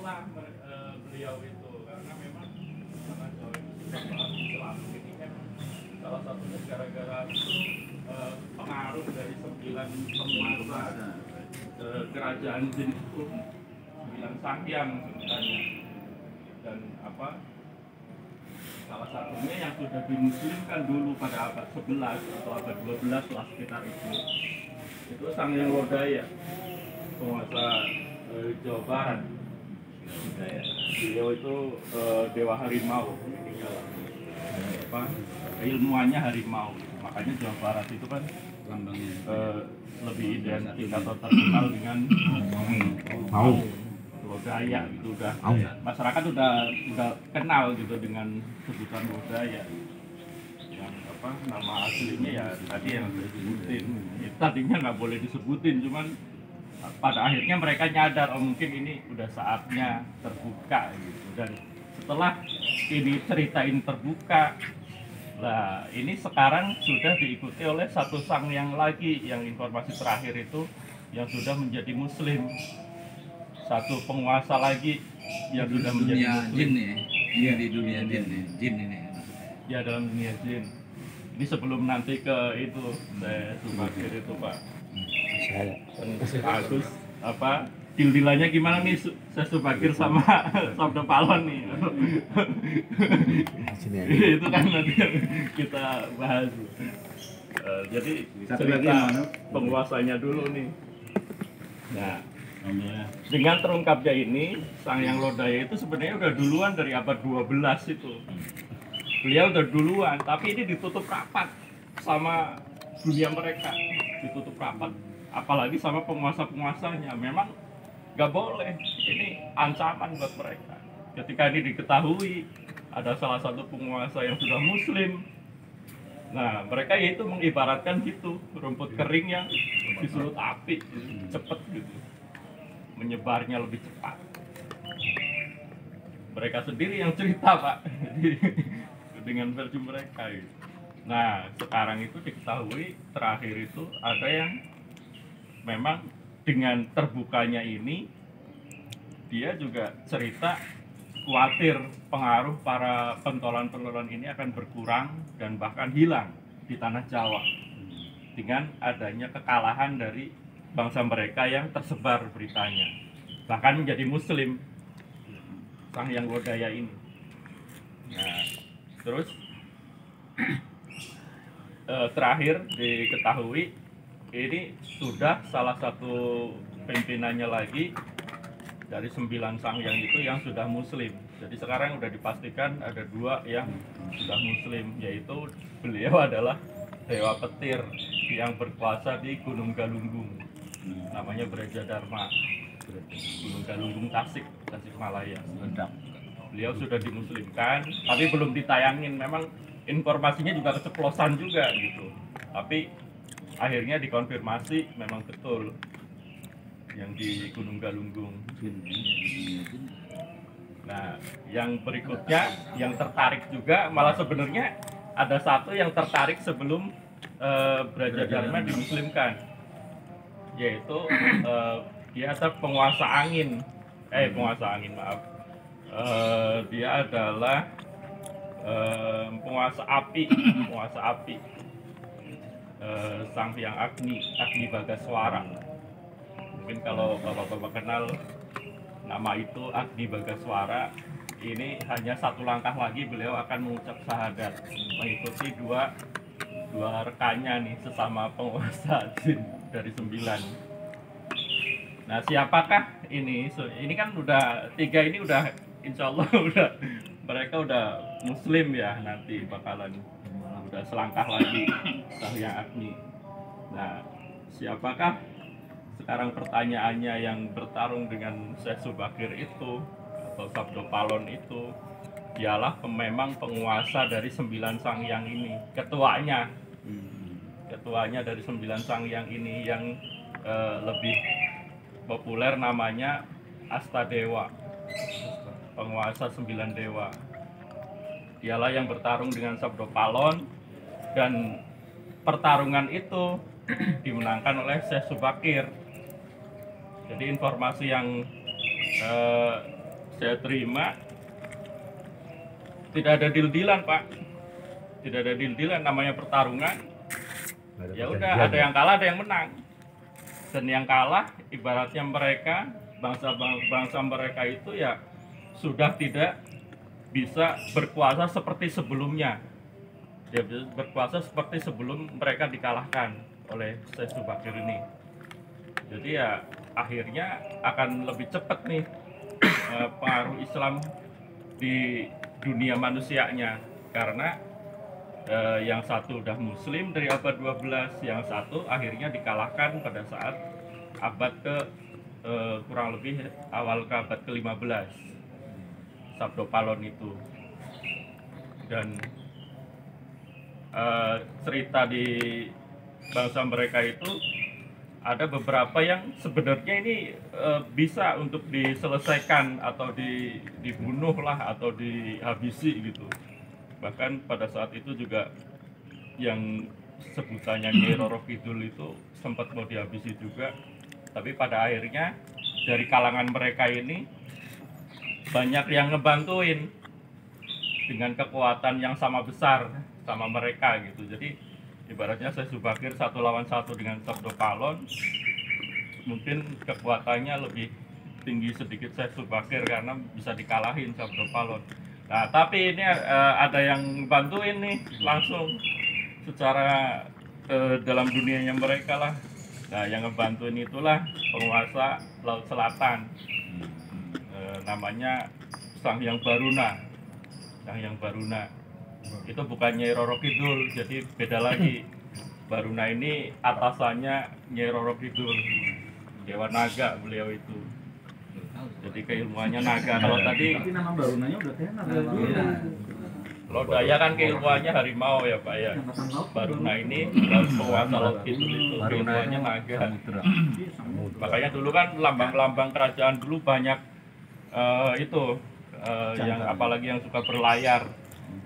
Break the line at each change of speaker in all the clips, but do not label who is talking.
lah beliau itu, karena memang karena Jawa itu sudah Islam ini kan salah satunya gara-gara pengaruh dari 9 penguasa kerajaan jin itu, 9 sangyang sebenarnya, dan salah satunya yang sudah dimuslimkan dulu pada abad 11 atau abad 12 lah sekitar itu Sangyang Lodaya, penguasa Jawa Barat. Beliau itu dewa harimau, ilmuannya harimau, makanya Jawa Barat itu kan lambangnya lebih identik atau terkenal dengan mau Lodaya gitu, udah masyarakat udah kenal gitu dengan sebutan Lodaya. Yang nama aslinya ya tadi yang saya sebutin, tadinya nggak boleh disebutin, cuman pada akhirnya mereka nyadar mungkin ini udah saatnya terbuka gitu. Dan setelah ini cerita ini terbuka, nah ini sekarang sudah diikuti oleh satu sangyang lagi yang informasi terakhir itu yang sudah menjadi muslim, satu penguasa lagi yang sudah menjadi muslim.
Jin nih, iya di dunia jin nih, jin ini.
Ya dalam dunia jin. Ini sebelum nanti ke itu saya Subakir itu Pak. Bagus dil-dilannya gimana nih saya Subakir sama Sabda Palon nih. Itu kan nanti yang kita bahas. Jadi cerita penguasanya dulu nih. Nah, dengan terungkapnya ini, Sangyang Lodaya itu sebenarnya udah duluan dari abad 12 itu. Beliau udah duluan, tapi ini ditutup rapat sama dunia mereka, ditutup rapat, apalagi sama penguasa-penguasanya. Memang nggak boleh, ini ancaman buat mereka. Ketika ini diketahui ada salah satu penguasa yang sudah muslim, nah mereka itu mengibaratkan gitu, rumput kering yang disulut api, cepet gitu, menyebarnya lebih cepat. Mereka sendiri yang cerita Pak, dengan versi mereka gitu. Nah sekarang itu diketahui terakhir itu ada yang memang dengan terbukanya ini dia juga cerita khawatir pengaruh para pentolan-pentolan ini akan berkurang dan bahkan hilang di tanah Jawa dengan adanya kekalahan dari bangsa mereka yang tersebar beritanya, bahkan menjadi muslim Sangyang Lodaya ini. Nah terus terakhir diketahui ini sudah salah satu pimpinannya lagi dari 9 sangyang itu yang sudah muslim. Jadi sekarang sudah dipastikan ada 2 yang sudah muslim, yaitu beliau adalah Dewa Petir yang berkuasa di Gunung Galunggung, namanya Braja Dharma, Gunung Galunggung Tasikmalaya. Beliau sudah dimuslimkan, tapi belum ditayangin. Memang informasinya juga keceplosan juga gitu, tapi akhirnya dikonfirmasi memang betul yang di Gunung Galunggung. Nah yang berikutnya yang tertarik juga, malah sebenarnya ada satu yang tertarik sebelum Braja Dharma dimuslimkan, yaitu dia ada penguasa angin, dia adalah penguasa api, Sang Hyang Agni Bagaswara. Mungkin kalau bapak-bapak kenal nama itu Agni Bagaswara, ini hanya satu langkah lagi beliau akan mengucap syahadat, mengikuti dua rekannya nih sesama penguasa jin dari 9. Nah siapakah ini? Ini kan udah 3 ini udah insya Allah mereka udah muslim ya, nanti bakalan udah selangkah lagi Sangyang Agni. Nah siapakah sekarang pertanyaannya yang bertarung dengan Syekh Subakir itu atau Sabda Palon itu? Dialah memang penguasa dari 9 sangyang ini, ketuanya dari 9 sangyang ini yang lebih populer namanya Astadewa, penguasa 9 dewa. Dialah yang bertarung dengan Sabda Palon, dan pertarungan itu dimenangkan oleh Syekh Subakir. Jadi informasi yang saya terima, tidak ada deal-dealan Pak, tidak ada deal-dealan, namanya pertarungan. Ya udah, ada yang kalah, ada yang menang. Dan yang kalah ibaratnya mereka, bangsa mereka itu ya sudah tidak bisa berkuasa seperti sebelumnya. Dia bisa berkuasa seperti sebelum mereka dikalahkan oleh Syekh Subakir ini. Jadi ya akhirnya akan lebih cepat nih pengaruh Islam di dunia manusianya, karena yang satu udah muslim dari abad 12, yang satu akhirnya dikalahkan pada saat abad ke kurang lebih awal ke abad ke-15, Sabdo-Palon itu. Dan cerita di bangsa mereka itu ada beberapa yang sebenarnya ini bisa untuk diselesaikan atau dibunuh lah atau dihabisi gitu. Bahkan pada saat itu juga yang sebutannya Nyai Roro Kidul itu sempat mau dihabisi juga, tapi pada akhirnya dari kalangan mereka ini banyak yang ngebantuin dengan kekuatan yang sama besar sama mereka gitu. Jadi ibaratnya Syekh Subakir 1 lawan 1 dengan Sabdo-Palon, mungkin kekuatannya lebih tinggi sedikit Syekh Subakir karena bisa dikalahin Sabdo-Palon. Nah, tapi ini ada yang bantuin nih langsung secara dalam dunianya mereka lah. Nah, yang ngebantuin itulah penguasa Laut Selatan, namanya Sang Hyang Baruna. Sang Hyang Baruna itu bukan Nyai Roro Kidul, jadi beda lagi. Baruna ini atasannya Nyai Roro Kidul, Dewa Naga beliau itu. Jadi keilmuannya naga. Kalau tadi
Tapi nama Barunanya udah tenar ya.
kalau Daya kan keilmuannya harimau ya Pak ya. Baruna ini penguasa Laut Kidul itu keilmuannya naga. Makanya dulu kan lambang-lambang kerajaan dulu banyak itu yang apalagi yang suka berlayar.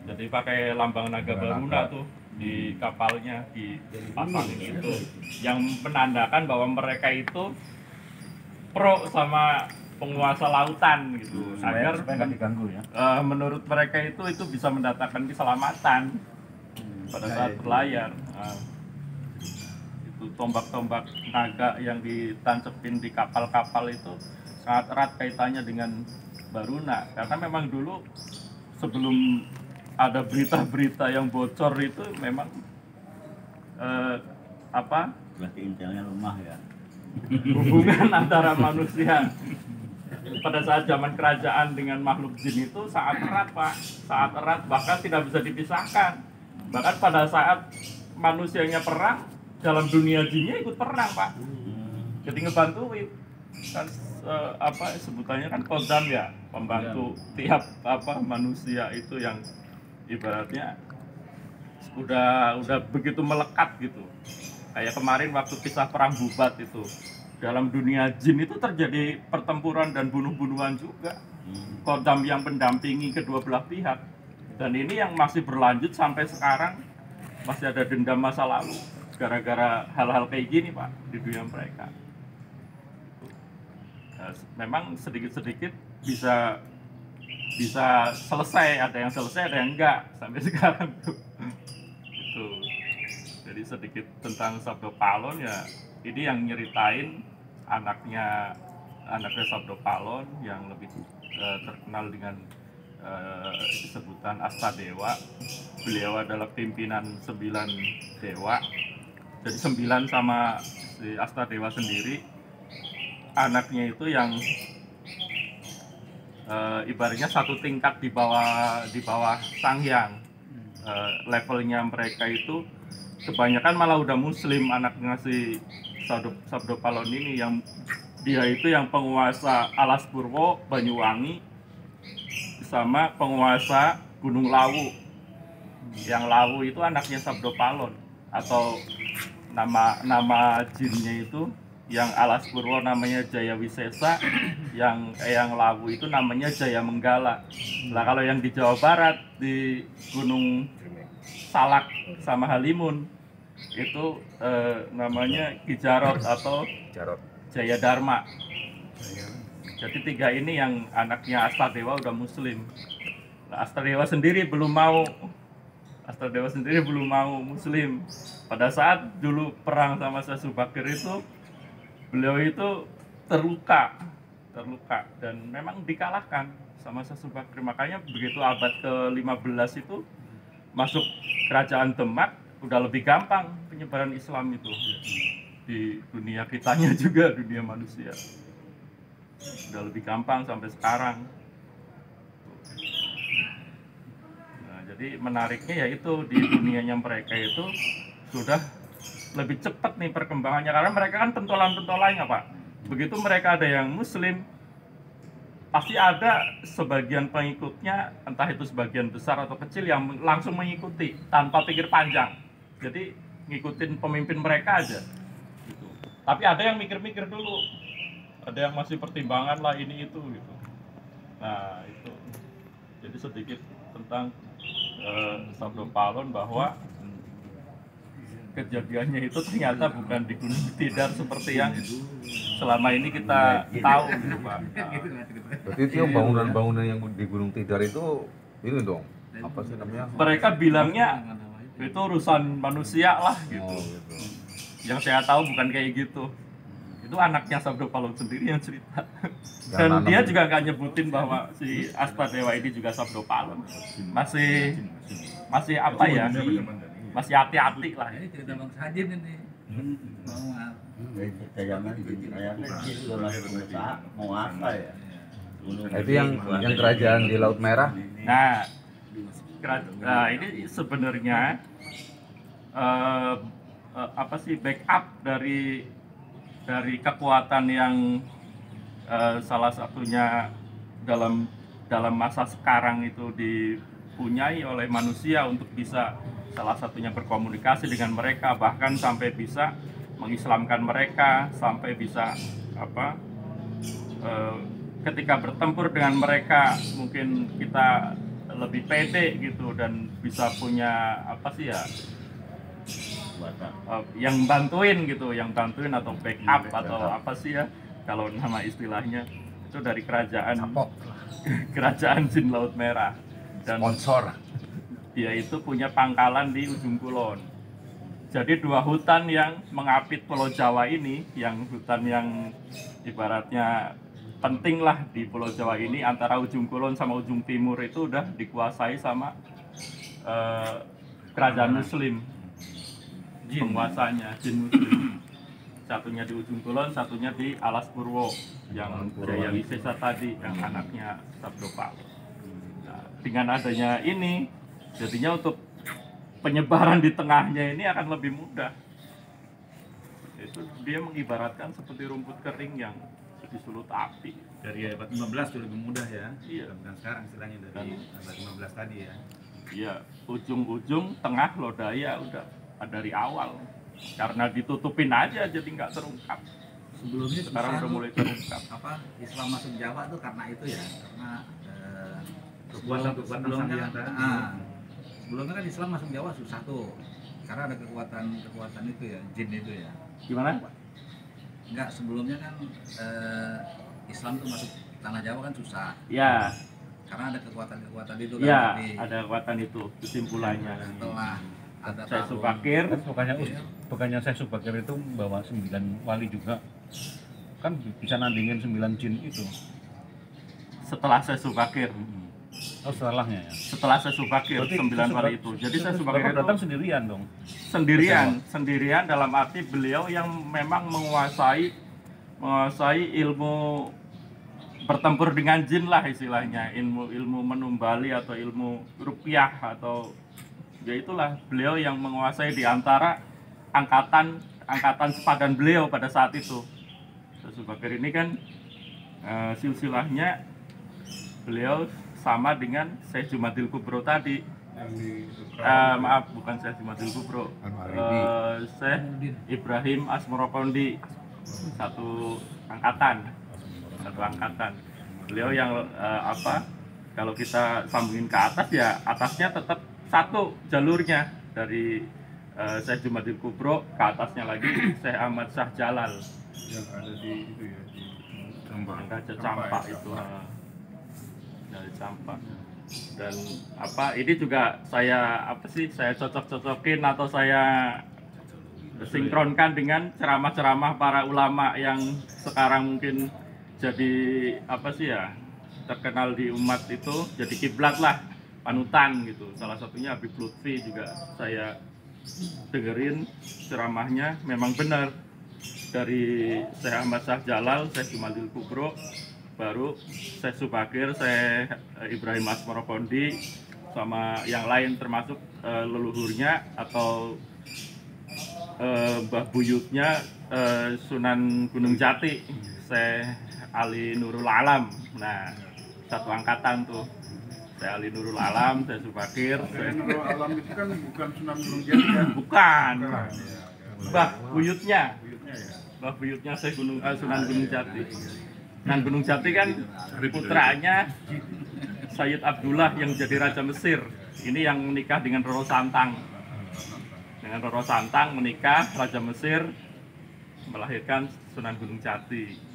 Jadi pakai lambang naga Baruna tuh di kapalnya, di pasangin itu, yang menandakan bahwa mereka itu pro sama penguasa lautan gitu, agar
supaya nggak diganggu ya.
menurut mereka itu bisa mendatangkan keselamatan pada saat berlayar. Itu tombak-tombak naga yang ditancepin di kapal-kapal itu sangat erat kaitannya dengan Baruna, karena memang dulu sebelum ada berita-berita yang bocor itu memang
Berarti intelnya lemah ya.
hubungan antara manusia pada saat zaman kerajaan dengan makhluk jin itu sangat erat Pak, sangat erat, bahkan tidak bisa dipisahkan. Bahkan pada saat manusianya perang, dalam dunia jinnya ikut perang Pak. Jadi ngebantuin kan sebutannya kan kodam ya, pembantu tiap manusia itu yang ibaratnya udah begitu melekat gitu. Kayak kemarin waktu kisah perang Bubat itu, dalam dunia jin itu terjadi pertempuran dan bunuh-bunuhan juga. Kodam yang mendampingi kedua belah pihak, dan ini yang masih berlanjut sampai sekarang, masih ada dendam masa lalu gara-gara hal-hal kayak gini Pak di dunia mereka. Memang sedikit-sedikit bisa selesai, ada yang selesai, ada yang enggak sampai sekarang tuh. Itu. Jadi sedikit tentang Sabdo-Palon ya, ini yang nyeritain anaknya Sabdo-Palon yang lebih terkenal dengan sebutan Astadewa. Beliau adalah pimpinan 9 dewa. Jadi 9 sama si Astadewa sendiri, anaknya itu yang ibaratnya satu tingkat di bawah Sang Hyang. Levelnya mereka itu kebanyakan malah udah muslim, anaknya si Sabdo-Palon ini, yang dia itu yang penguasa Alas Purwo, Banyuwangi, sama penguasa Gunung Lawu. Yang Lawu itu anaknya Sabdo-Palon, atau nama jinnya itu yang Alas Purwo namanya Jaya Wisesa, yang Lawu itu namanya Jaya Menggala. Nah kalau yang di Jawa Barat di Gunung Salak sama Halimun itu namanya Ki Jarot atau Jaya Dharma. Jadi 3 ini yang anaknya Astadewa udah muslim. Nah, Astadewa sendiri belum mau muslim. Pada saat dulu perang sama Syekh Subakir itu, beliau itu terluka dan memang dikalahkan sama Syekh Subakir. Makanya begitu abad ke-15 itu masuk kerajaan Demak, udah lebih gampang penyebaran Islam itu di dunia kitanya juga, dunia manusia. Udah lebih gampang sampai sekarang. Nah, jadi menariknya yaitu di dunianya mereka itu sudah lebih cepat nih perkembangannya, karena mereka kan pentolan-pentolannya, Pak. Begitu mereka ada yang muslim, pasti ada sebagian pengikutnya, entah itu sebagian besar atau kecil, yang langsung mengikuti tanpa pikir panjang. Jadi ngikutin pemimpin mereka aja gitu. Tapi ada yang mikir-mikir dulu, ada yang masih pertimbangan lah ini itu gitu. Nah itu jadi sedikit tentang Sabdo Palon, bahwa kejadiannya itu ternyata bukan di Gunung Tidar seperti yang selama ini kita tahu gitu, Pak.
Berarti itu yang bangunan-bangunan yang di Gunung Tidar itu ini dong, apa sih namanya?
Mereka bilangnya itu urusan manusia lah gitu.
Oh, gitu.
Yang saya tahu bukan kayak gitu. Itu anaknya Sabdo Palon sendiri yang cerita. Dan
nanam.
dia juga nggak nyebutin bahwa si Astadewa ini juga Sabdo Palon. Masih apa ya? Masih hati-hati lah.
Ini cerita Bang Sajin ini. Maaf.
Kita jangan kayaknya jin masih pengusaha mau apa ya?
Nah, itu yang kerajaan di Laut Merah.
Nah, ini sebenarnya apa sih, backup dari kekuatan yang salah satunya dalam masa sekarang itu dipunyai oleh manusia untuk bisa salah satunya berkomunikasi dengan mereka, bahkan sampai bisa mengislamkan mereka, sampai bisa ketika bertempur dengan mereka mungkin kita lebih pede gitu, dan bisa punya yang bantuin atau backup atau apa sih ya kalau nama istilahnya itu dari kerajaan Jin Laut Merah, dan
Sponsor.
dia itu punya pangkalan di Ujung Kulon. Jadi 2 hutan yang mengapit Pulau Jawa ini, yang hutan yang ibaratnya penting lah di Pulau Jawa ini, antara Ujung Kulon sama Ujung Timur itu udah dikuasai sama kerajaan Muslim. Penguasanya Jin Muslim. Satunya di Ujung Kulon, satunya di Alas Purwo, yang Jaya Wisesa tadi, yang anaknya Sabdo Palon. Nah, dengan adanya ini, jadinya untuk penyebaran di tengahnya ini akan lebih mudah. Itu dia mengibaratkan seperti rumput kering yang disulut api.
Dari abad 15 itu lebih mudah ya.
Iya.
Bukan sekarang istilahnya dari abad 15 tadi ya.
Iya, ujung-ujung, tengah, lodaya udah dari awal. Karena ditutupin aja jadi nggak terungkap.
Sebelumnya
Sekarang udah mulai terungkap.
Islam masuk Jawa tuh karena itu ya, karena
Kekuatan-kekuatan
sebelumnya
Sangiang
kan, sebelumnya kan Islam masuk Jawa susah tuh, karena ada kekuatan itu ya, jin itu ya.
Gimana?
Enggak, sebelumnya kan Islam tuh masuk tanah Jawa kan susah,
Ya,
karena ada kekuatan itu kan.
ya,
Jadi,
ada kekuatan itu kesimpulannya.
setelah ada
Saya
tahun
Subakir,
Kan bukannya saya Subakir itu bawa 9 wali juga, kan bisa nandingin 9 jin itu.
setelah saya Subakir,
Oh setelahnya ya.
setelah saya Subakir, 9 wali itu. Jadi saya Subakir itu
datang sendirian dong.
sendirian dalam arti beliau yang memang menguasai ilmu bertempur dengan jin lah istilahnya, ilmu menumbali atau ilmu ruqyah, atau ya itulah, beliau yang menguasai di antara angkatan sepadan beliau pada saat itu. Subakir ini kan silsilahnya beliau sama dengan Syekh Jumadil Kubro tadi. Maaf, bukan Syekh Jumadil Kubro, Syekh Ibrahim Asmorokondi, satu angkatan. Beliau yang kalau kita sambungin ke atas ya, atasnya tetap satu jalurnya, dari Syekh Jumadil Kubro ke atasnya lagi Syekh Ahmad Shah Jalal
yang ada di itu ya, di
yang Raja Campak itu. Dari Campak. Dan ini juga saya cocok-cocokin atau saya sinkronkan dengan ceramah-ceramah para ulama yang sekarang mungkin jadi terkenal di umat itu, jadi kiblat lah, panutan gitu. Salah satunya Habib Lutfi juga saya dengerin ceramahnya, memang benar dari Syekh Ahmad Shah Jalal, Syekh Jumadil Kubro, baru Syekh Subakir, Syekh Ibrahim Asmorokondi, sama yang lain termasuk leluhurnya atau mbah buyutnya Sunan Gunung Jati, Syekh Ali Nurul Alam. Nah, satu angkatan tuh. Syekh Ali Nurul Alam, Syekh Subakir.
Nurul Alam itu kan bukan Sunan Gunung Jati kan?
Bukan.
Ya.
Mbah buyutnya.
Buyutnya ya.
Mbah buyutnya Syekh Sunan Gunung Jati. Sunan Gunung Jati kan putranya Sayyid Abdullah yang jadi Raja Mesir. Ini yang menikah dengan Roro Santang. Dengan Roro Santang menikah, Raja Mesir melahirkan Sunan Gunung Jati.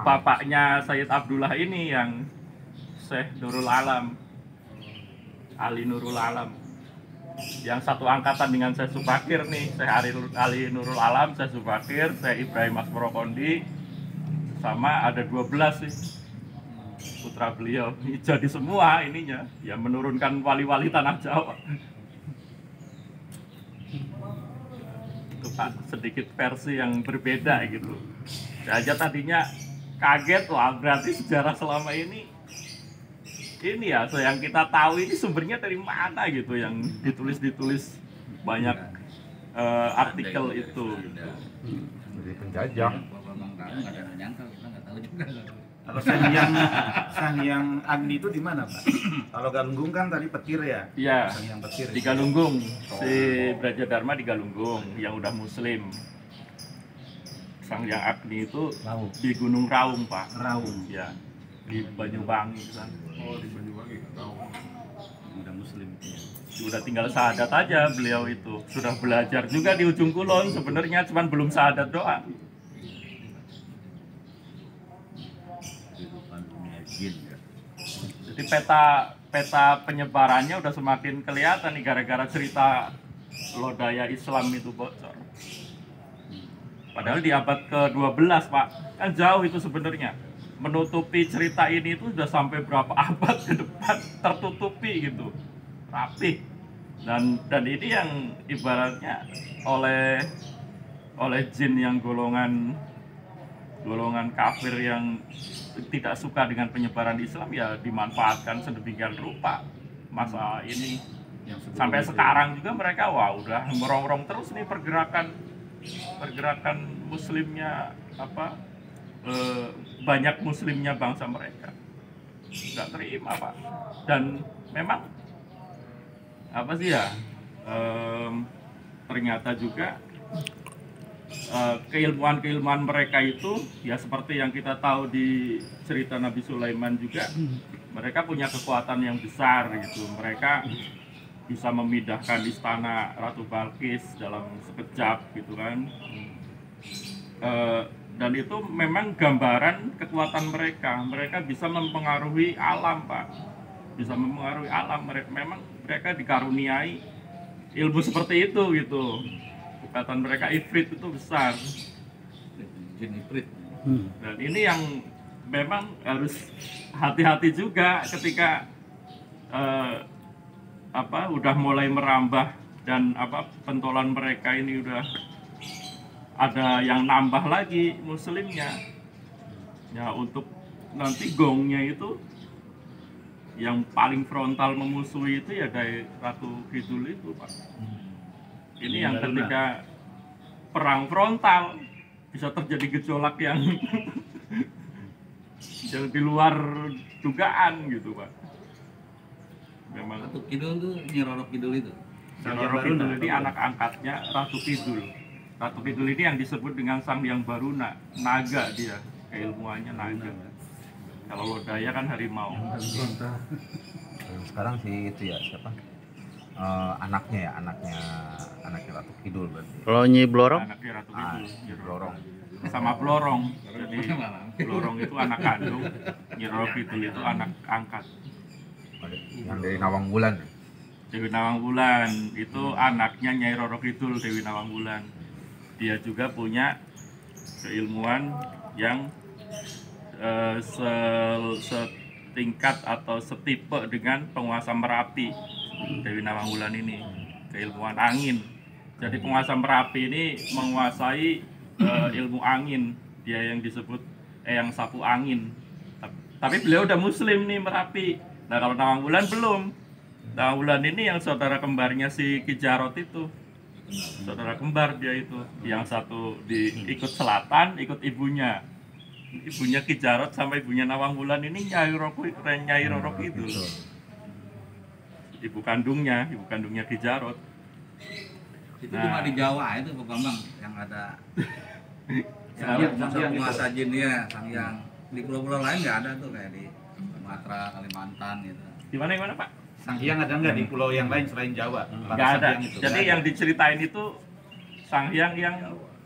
Bapaknya Sayyid Abdullah ini yang Syekh Nurul Alam, Ali Nurul Alam, yang satu angkatan dengan Syekh Subakir nih, Syekh Ali Nurul Alam, Syekh Subakir, Syekh Ibrahim Asmorokondi, sama ada 12 sih putra beliau. Jadi semua ininya ya menurunkan wali-wali tanah Jawa. Itu Pak, sedikit versi yang berbeda gitu. Saya aja tadinya kaget, wah berarti sejarah selama ini ya, yang kita tahu ini sumbernya dari mana gitu, yang ditulis banyak artikel itu gitu.
Dari penjajah.
Kalau memang tahu nggak ada yang nyangka, kita nggak tahu juga.
Kalau Sanghyang Agni itu di mana, Pak? Kalau Galunggung kan tadi Petir ya?
Iya,
Sanghyang Petir.
di Galunggung, si Braja Dharma di Galunggung yang udah muslim. Sanghyang Agni itu di Gunung Raung, Pak.
Raung.
Ya, di Banyuwangi kan.
Oh, di Banyuwangi tahu.
Udah muslim itu ya.
Udah tinggal syahadat aja beliau itu. Sudah belajar juga di ujung kulon sebenarnya, cuman belum syahadat doang. Jadi peta penyebarannya udah semakin kelihatan nih gara-gara cerita lodaya Islam itu bocor. Padahal di abad ke-12, Pak, kan jauh itu sebenarnya. Menutupi cerita ini itu sudah sampai berapa abad ke depan tertutupi gitu, rapi. Dan ini yang ibaratnya oleh jin yang golongan kafir yang tidak suka dengan penyebaran Islam ya dimanfaatkan sedemikian rupa. Masa ini sampai sekarang juga mereka udah merongrong terus nih pergerakan muslimnya banyak muslimnya bangsa mereka. Nggak terima, Pak. Dan memang ternyata juga keilmuan mereka itu ya seperti yang kita tahu di cerita Nabi Sulaiman juga, mereka punya kekuatan yang besar gitu. Mereka bisa memindahkan istana Ratu Balkis dalam sekejap gitu kan. Dan itu memang gambaran kekuatan mereka. Mereka bisa mempengaruhi alam, Pak. Bisa mempengaruhi alam. Memang mereka dikaruniai ilmu seperti itu gitu. Kekuatan mereka ifrit itu besar.
Jin ifrit.
Dan ini yang memang harus hati-hati juga ketika udah mulai merambah dan pentolan mereka ini udah ada yang nambah lagi muslimnya. Ya untuk nanti gongnya itu yang paling frontal memusuhi itu ya dari Ratu Kidul itu, Pak. Ini yang ketika perang frontal bisa terjadi gejolak yang di luar dugaan gitu, Pak. Memang
Ratu Kidul tuh Nyi Roro Kidul itu.
Roro Kidul ini anak angkatnya Ratu Kidul. Ratu Kidul ini yang disebut dengan Sang Hyang Baruna, naga dia, keilmuannya naga. Kalau lodaya kan harimau.
Sekarang si itu ya siapa? anaknya Ratu Kidul berarti.
Kalau Nyi Blorong?
Anaknya Ratu
Ah,
Kidul, Nyi Roro.
Blorong.
Sama Blorong. Jadi Blorong itu anak kandung, Nyi Roro Kidul itu anak angkat.
Yang dari Nawang Wulan.
Dewi Nawang Wulan itu anaknya Nyai Roro Kidul, Dewi Nawang Wulan. Dia juga punya keilmuan yang setingkat atau setipe dengan penguasa Merapi. Dewi Nawang Wulan ini keilmuan angin. Jadi penguasa Merapi ini menguasai ilmu angin. Dia yang disebut yang sapu angin. Tapi beliau udah Muslim nih Merapi. Nah kalau Nawang Wulan belum. Nawang Wulan ini yang saudara kembarnya si Ki Jarot itu. Saudara kembar dia itu. Yang satu ikut selatan, ikut ibunya. Ibunya Ki Jarot sama ibunya Nawang Wulan ini Nyai Roro Kidul. Ibu kandungnya Ki Jarot.
Itu cuma di Jawa itu Pak Bambang yang ada yang penguasa jin ya, yang di pulau-pulau lain nggak ada tuh kayak di Sumatera, Kalimantan gitu.
Di mana Pak?
Sang Hyang ada nggak di pulau yang lain selain Jawa?
Nggak ada. Jadi yang diceritain itu Sang Hyang yang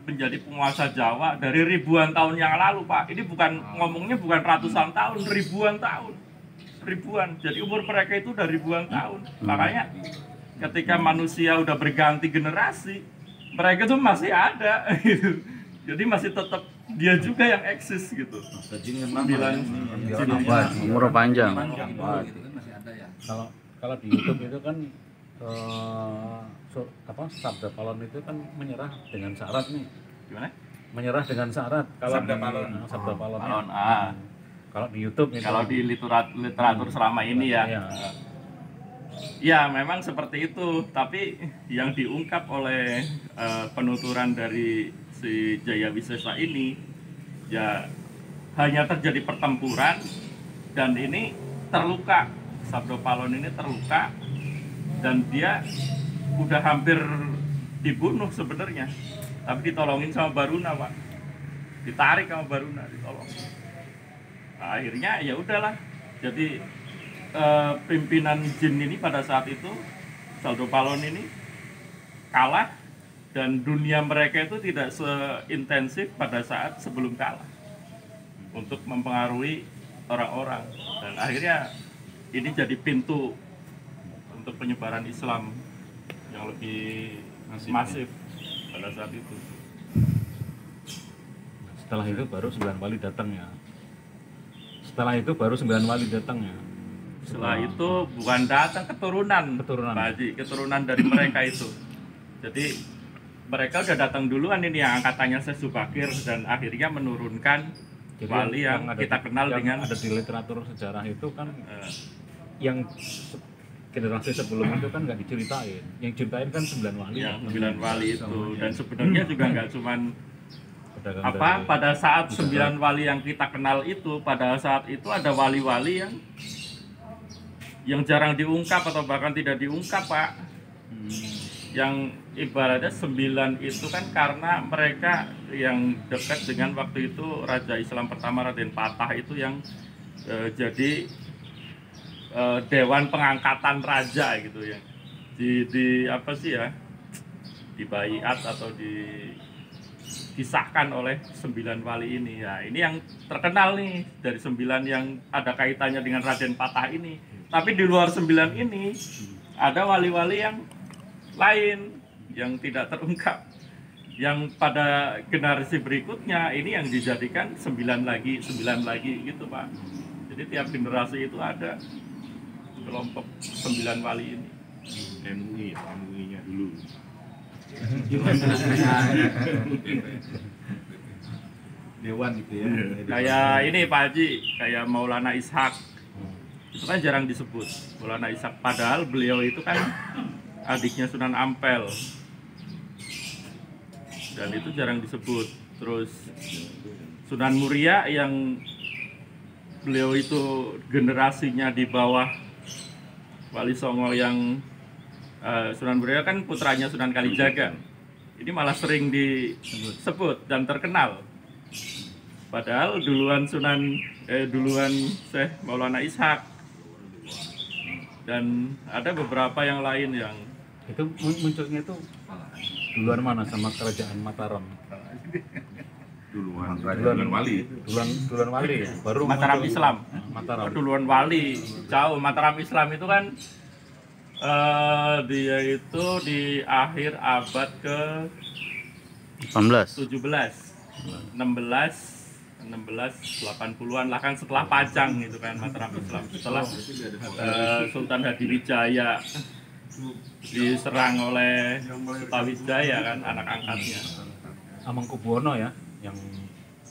menjadi penguasa Jawa dari ribuan tahun yang lalu Pak. Ini ngomongnya bukan ratusan tahun, ribuan tahun. Ribuan. Jadi umur mereka itu udah ribuan tahun. Makanya ketika manusia udah berganti generasi, mereka tuh masih ada. Jadi masih tetap dia juga yang eksis gitu.
Umur panjang.
Gitu kan masih ada ya.
Kalau di YouTube itu kan Sabda Palon itu kan menyerah dengan syarat nih.
Gimana?
Menyerah dengan syarat. Kalau
Sabda
di-
Palon.
Sabda Palon.
Palon,
Kalau di YouTube itu.
Kalau di literatur selama ini ya.
Iya.
Ya memang seperti itu, tapi yang diungkap oleh penuturan dari si Jaya Wisesa ini ya hanya terjadi pertempuran dan ini terluka. Sabda Palon ini terluka dan dia udah hampir dibunuh sebenarnya, tapi ditolongin sama Baruna Pak, ditarik sama Baruna, ditolong. Nah, akhirnya ya udahlah, jadi pimpinan jin ini pada saat itu Sabda Palon ini kalah dan dunia mereka itu tidak seintensif pada saat sebelum kalah untuk mempengaruhi orang-orang, dan akhirnya ini jadi pintu untuk penyebaran Islam yang lebih masif pada saat itu.
Setelah itu baru 9 wali datang ya. Setelah itu baru 9 wali datang ya.
Setelah itu bukan datang, keturunan. Pak Haji, keturunan dari mereka itu. Jadi mereka udah datang duluan ini yang angkatannya Syekh Subakir dan akhirnya menurunkan
Jadi
wali yang
ada
kita kenal
yang
dengan
ada di literatur sejarah itu kan yang generasi sebelum itu kan nggak diceritain. Yang ceritain kan 9 wali.
yang 9 wali itu, dan sebenarnya juga nggak cuman
Pedagang
apa
dari-
pada saat 9 wali yang kita kenal itu, pada saat itu ada wali-wali yang jarang diungkap atau bahkan tidak diungkap Pak. Yang ibaratnya 9 itu kan karena mereka yang dekat dengan waktu itu Raja Islam pertama Raden Patah itu yang jadi dewan pengangkatan raja gitu ya, di apa sih ya, dibaiat atau disahkan oleh 9 wali ini ya. Ini yang terkenal nih dari 9 yang ada kaitannya dengan Raden Patah ini. Tapi di luar 9 ini ada wali-wali yang lain yang tidak terungkap, yang pada generasi berikutnya ini yang dijadikan 9 lagi gitu Pak. Jadi tiap generasi itu ada kelompok 9 wali ini.
MUI-nya dulu.
Dewan itu ya.
Kayak ini Pak Haji, kayak Maulana Ishak. Itu kan jarang disebut, Maulana Ishak. Padahal beliau itu kan adiknya Sunan Ampel. Dan itu jarang disebut. Terus Sunan Muria yang beliau itu generasinya di bawah Wali Songo yang Sunan Muria kan putranya Sunan Kalijaga. Ini malah sering disebut dan terkenal. Padahal duluan Syekh Maulana Ishak. dan ada beberapa yang lain yang
Itu munculnya itu duluan mana sama kerajaan Mataram?
Duluan wali.
Duluan wali ya? Baru
Mataram
muncul-
Islam.
Mataram.
Duluan wali jauh. Mataram Islam itu kan dia itu di akhir abad ke
18.
17, 80-an lah kan, setelah Pajang itu kan Mataram Islam, setelah Sultan Hadiwijaya diserang oleh Sutawijaya kan, anak angkatnya.
Amangkubuwono ya, yang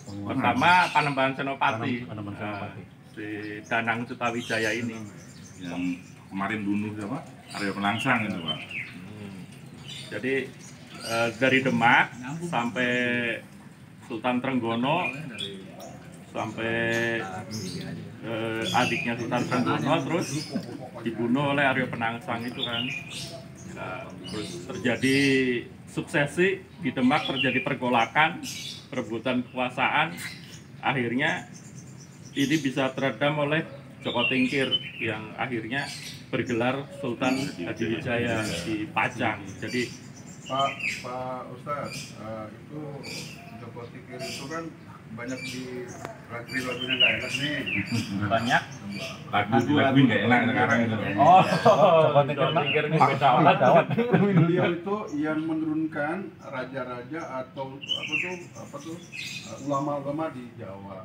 penguasa
Pertama Panembahan Senopati,
Panembahan Senopati.
si Danang Sutawijaya ini.
Yang kemarin bunuh siapa? Arya Penangsang itu Pak.
Jadi dari Demak sampai Sultan Trenggono, sampai adiknya Sultan Trenggono, terus dibunuh oleh Arya Penangsang itu kan. Nah, terus terjadi suksesi di Demak, terjadi pergolakan, perebutan kekuasaan. Akhirnya ini bisa teredam oleh Joko Tingkir yang akhirnya bergelar Sultan Hadiwijaya di Pajang. Jadi
Pak Ustadz, itu Joko Tingkir itu kan banyak di lagu-lagunya nggak enak nih.
banyak.
Lagu nggak enak sekarang itu.
Oh,
Joko Tingkir ini beda
dawat.
Beliau itu yang menurunkan raja-raja atau apa tuh ulama-ulama di Jawa.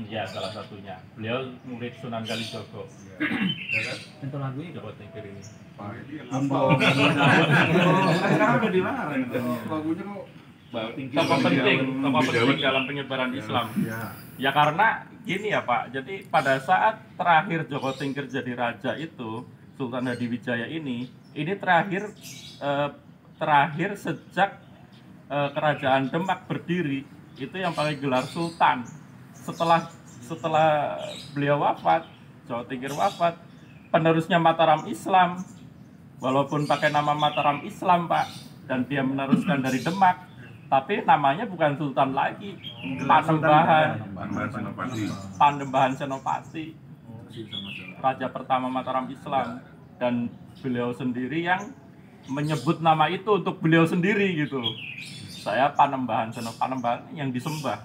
Ya salah satunya. Beliau murid Sunan Kalijogo.
Ya kan?
itu lagunya
Joko Tingkir ini.
Pak ini yang apa? Sekarang udah dilarang. Lagunya kok
Tokoh penting dalam penyebaran Islam. Ya karena gini ya Pak, jadi pada saat terakhir Joko Tingkir jadi raja itu, Sultan Hadiwijaya ini terakhir sejak kerajaan Demak berdiri, itu yang pakai gelar Sultan. Setelah beliau wafat, Joko Tingkir wafat, penerusnya Mataram Islam, walaupun pakai nama Mataram Islam Pak, dan dia meneruskan dari Demak, tapi namanya bukan Sultan lagi, Panembahan Senopati, raja pertama Mataram Islam, dan beliau sendiri yang menyebut nama itu untuk beliau sendiri gitu. Saya Panembahan Senopati, Panembahan yang disembah.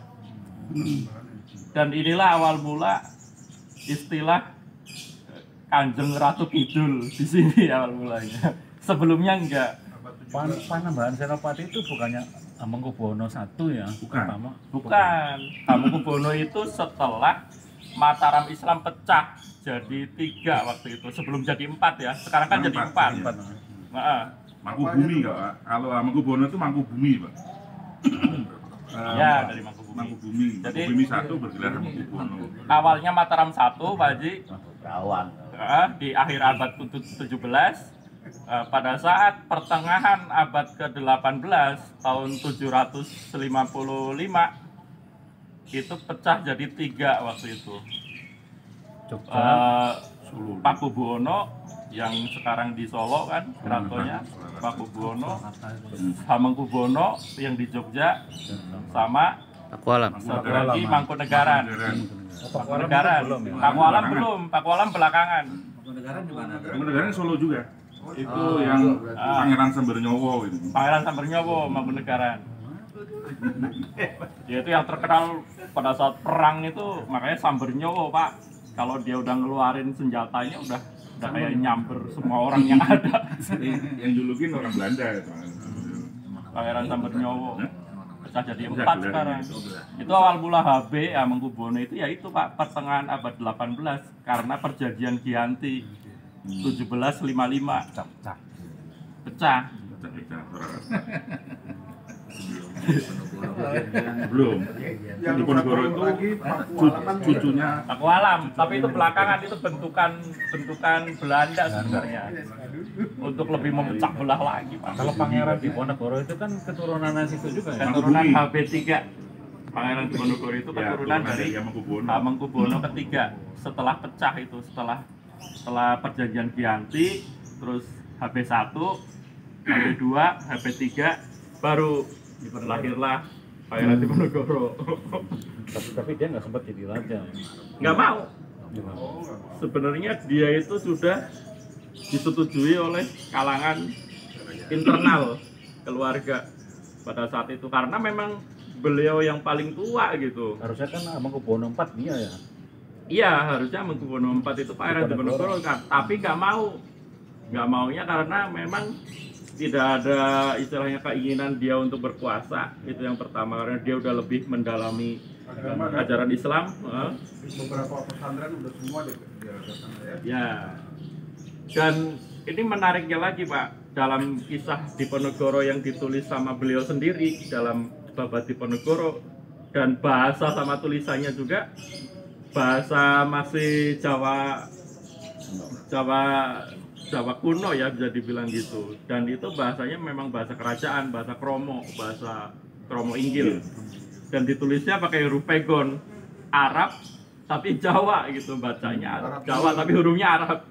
Dan inilah awal mula istilah Kanjeng Ratu Kidul di sini awal mulanya. Sebelumnya enggak.
Panembahan Senopati itu bukannya Hamengkubuwono I ya? Pertama.
Bukan. Hamengkubuwono itu setelah Mataram Islam pecah jadi 3 waktu itu. Sebelum jadi 4 ya. Sekarang kan jadi 4.
Mangkubumi nggak Pak? Kalau Mangkubuwono itu Mangkubumi Pak.
Ya dari Mangkubumi. Jadi
Mangkubumi 1 bergelar Mangkubuwono.
awalnya Mataram 1 Pak Haji,
Perawan.
di akhir abad ke-17. Pada saat pertengahan abad ke-18 tahun 755 itu pecah jadi 3 waktu itu. Pakubuwono yang sekarang di Solo kan keratonya, Pakubuwono, Hamengkubuwono yang di Jogja, sama
Pakualam.
satu lagi Mangkunegaran. Pakualam belum, Pakualam belakangan.
Negara di mana?
Negara Solo juga. Itu yang Pangeran Sambernyowo itu.
Pangeran Sambernyowo, Mangkunegaran. Dia itu yang terkenal pada saat perang itu, makanya Sambernyowo Pak. Kalau dia udah ngeluarin senjatanya udah kayak nyamper semua orang yang ada.
Yang julukin orang Belanda itu.
Pangeran Sambernyowo. Pecah jadi 4 sekarang. Itu awal mula HB Hamengkubuwono itu ya itu Pak, pertengahan abad 18 karena perjanjian Giyanti 1755 pecah.
Belum.
yang
Diponegoro
satu
itu
lagi
cucunya
Pakualam, tapi itu belakangan, itu bentukan Belanda sebenarnya untuk lebih memecah belah lagi Pak.
Kalau Pangeran Diponegoro itu kan keturunan situ juga ya?
Keturunan HB3. Pangeran Diponegoro itu keturunan dari Hamengkubuwono ketiga. Setelah pecah itu, setelah perjanjian Giyanti, terus HB1, HB2, HB3, baru lahirlah Pangeran Diponegoro.
Tapi dia nggak sempat jadi raja.
Nggak mau. Sebenarnya dia itu sudah disetujui oleh kalangan internal keluarga pada saat itu, karena memang beliau yang paling tua gitu.
Harusnya kan Hamengkubuwono IV dia ya.
Iya, harusnya Hamengkubuwono IV itu Pangeran Diponegoro kan, tapi nggak maunya karena memang tidak ada istilahnya keinginan dia untuk berkuasa. Itu yang pertama, karena dia udah lebih mendalami ajaran Islam.
Beberapa pesantren udah semua dia datang ya.
Ya, dan ini menariknya lagi Pak, dalam kisah Diponegoro yang ditulis sama beliau sendiri dalam Babat Diponegoro, dan bahasa sama tulisannya juga bahasa masih Jawa kuno ya, bisa dibilang gitu. Dan itu bahasanya memang bahasa kerajaan, bahasa Kromo Inggil. Dan ditulisnya pakai huruf pegon Arab tapi Jawa gitu, bacanya Arab Jawa tapi hurufnya Arab.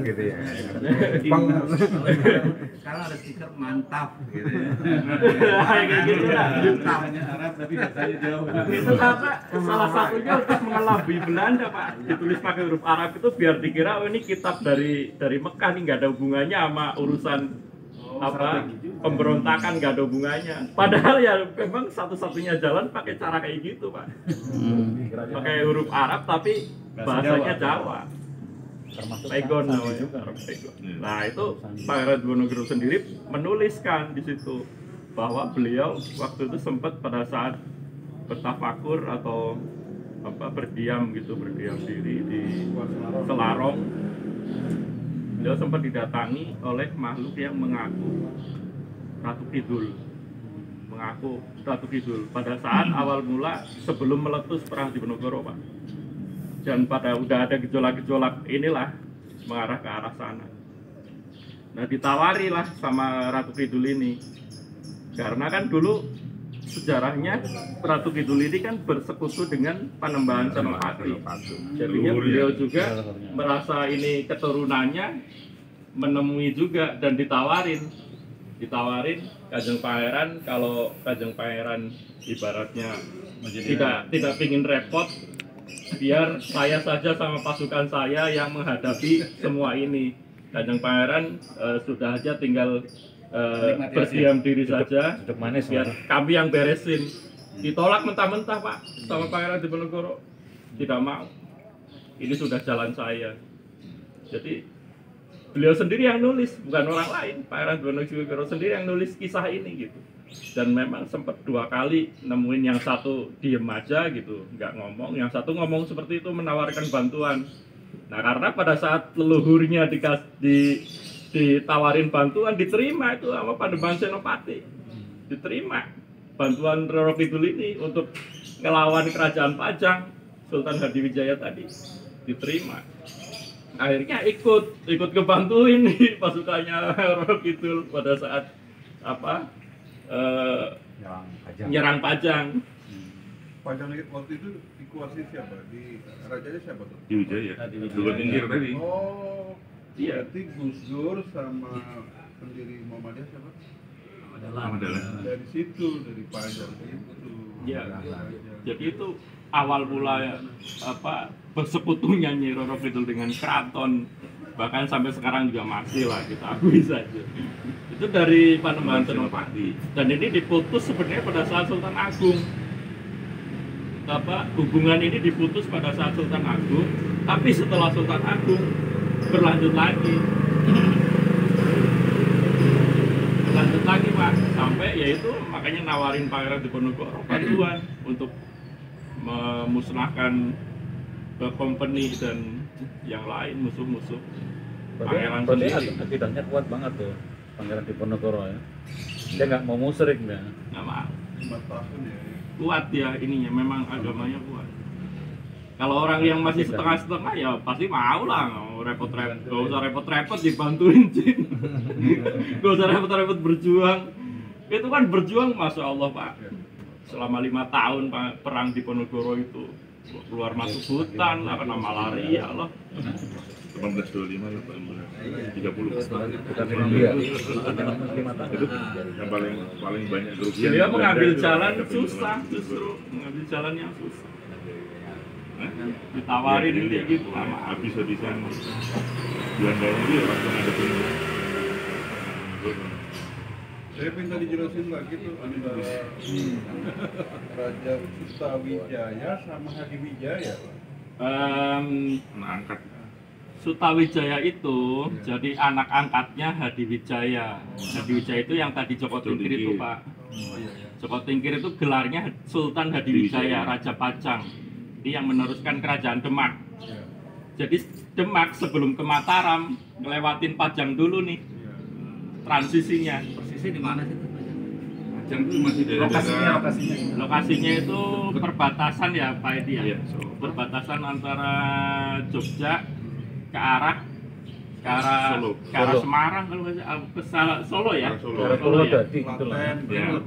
Gitu ya.
Sekarang ada stiker mantap gitu ya.
Kayak gitu lah.
Mantapnya Arab tapi bahasanya Jawa.
Itu karena salah satunya untuk mengelabui Belanda Pak, ditulis pakai huruf Arab itu biar dikira oh ini kitab dari Mekah nih, nggak ada hubungannya sama urusan pemberontakan, nggak ada hubungannya. Padahal ya memang satu-satunya jalan pakai cara kayak gitu Pak, pakai huruf Arab tapi bahasanya Jawa. Pegon namanya, Arab Pegon. Nah itu Pangeran Diponegoro sendiri menuliskan di situ bahwa beliau waktu itu sempat pada saat bertafakur atau berdiam diri di Selarong, beliau sempat didatangi oleh makhluk yang mengaku Ratu Kidul pada saat awal mula sebelum meletus perang Diponegoro Pak. Dan pada udah ada gejolak-gejolak inilah mengarah ke arah sana. Nah ditawarilah sama Ratu Kidul ini, karena kan dulu sejarahnya Ratu Kidul ini kan bersekutu dengan Panembahan Senopati. Jadinya beliau juga merasa ini keturunannya menemui juga dan ditawarin Kanjeng Pangeran, kalau Kanjeng Pangeran ibaratnya tidak ingin repot, biar saya saja sama pasukan saya yang menghadapi semua ini. Kanjeng Pangeran sudah aja tinggal berdiam diri saja, biar kami yang beresin. Ditolak mentah-mentah Pak sama Pangeran Diponegoro, tidak mau. Ini sudah jalan saya. Jadi beliau sendiri yang nulis, bukan orang lain. Pangeran Diponegoro sendiri yang nulis kisah ini gitu. Dan memang sempat 2 kali nemuin, yang satu diem aja gitu, nggak ngomong, yang satu ngomong seperti itu, menawarkan bantuan. Nah karena pada saat leluhurnya ditawarin bantuan, diterima itu sama Panembahan Senopati, diterima bantuan Roro Kidul ini untuk ngelawan kerajaan Pajang, Sultan Hadiwijaya tadi, diterima. Akhirnya ikut kebantuin nih pasukannya Roro Kidul pada saat nyerang Pajang.
Pajang waktu itu dikuasai siapa? Di rajanya siapa tuh?
Di Wijaya. Dulu pinggir tadi.
Oh,
Iya.
berarti Gus Dur sama pendiri Muhammadiyah siapa?
Ahmad Dahlan.
Dari situ, dari Pajang itu.
Iya. Jadi itu awal mula bersekutunya Nyi Roro Kidul dengan keraton, bahkan sampai sekarang juga masih lah, kita akui saja. Itu dari Panembahan Senopati, dan ini diputus sebenarnya pada saat Sultan Agung. Hubungan ini diputus pada saat Sultan Agung, tapi setelah Sultan Agung berlanjut lagi Pak, sampai yaitu makanya nawarin Pangeran Diponegoro bantuan untuk memusnahkan company dan yang lain, musuh-musuh Pangeran sendiri.
Akidahnya kuat banget tuh Pangeran Diponegoro ya. Dia nggak mau musyrik ya.
Nggak mau.
5 tahun ya.
Kuat ya ininya, memang agamanya kuat. Kalau orang yang masih setengah-setengah ya pasti mau lah, repot-repot, gak usah repot-repot dibantuin Jin. Gak usah repot-repot berjuang. Itu kan berjuang, Masya Allah Pak. Selama 5 tahun perang Diponegoro itu, keluar masuk hutan, kena malaria lah.
1825 30.
Itu
Yang paling banyak kerugian.
Dia mengambil jalan susah, justru mengambil jalan yang susah. ditawarin
Ya,
kayak gitu.
habis-habisan Belandanya dia waktu ngadepin.
Saya minta dijelasin lagi tuh antara Raja Sutawijaya sama Hadiwijaya, Pak.
Anak angkat.
Sutawijaya itu jadi anak angkatnya Hadiwijaya. Hadiwijaya itu yang tadi Joko Tingkir itu, Pak. Joko Tingkir itu gelarnya Sultan Hadiwijaya, Raja Pajang. Dia yang meneruskan kerajaan Demak. Jadi Demak sebelum ke Mataram ngelewatin Pajang dulu nih transisinya.
Persisnya di mana sih?
Pajang itu masih daerah
Lokasinya itu perbatasan ya Pak Edi ya.
Iya, so.
Perbatasan antara Jogja ke arah
Solo.
Semarang kalau nggak salah, ke Solo ya.
Solo.
Solo
ya.
tadi gitu lah.
Ya,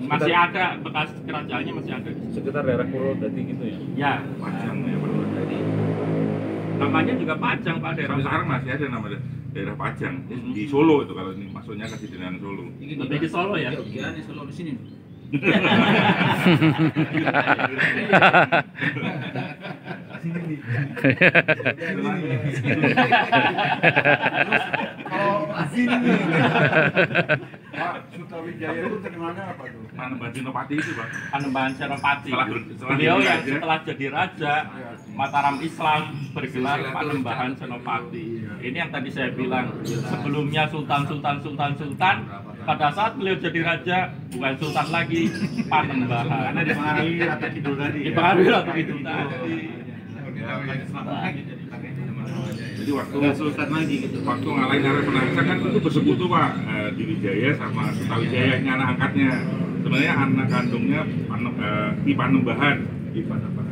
Masih ada bekas kerajaannya masih ada.
Sekitar daerah Purwodadi gitu ya.
Ya,
Pajang ya benar.
namanya juga Pajang Pak, daerah
Sampai sekarang masih ada nama daerah Pajang di Solo itu kalau ini maksudnya Kasidenan Solo.
Lebih di Solo ya.
Jogja nih Solo di sini.
Pak, Sutawijaya itu terkenalnya apa tuh?
Panembahan Senopati itu, Pak.
Panembahan Senopati.
Setelah
Beliau
jadi
yang
raja.
setelah jadi raja Mataram Islam bergelar Panembahan Senopati. Ini yang tadi saya bilang sebelumnya Sultan. Pada saat beliau jadi raja bukan Sultan lagi, Panembahan.
Karena dipengaruhi Ratu Kidul tadi.
Dipengaruhi Ratu Kidul tadi.
Jadi waktu
Sultan lagi gitu.
waktu ngalahin Arya Penangsang kan itu bersekutu Pak, Diwijaya sama Sutawijaya ini anak angkatnya. Sebenarnya anak kandungnya Ki Panembahan.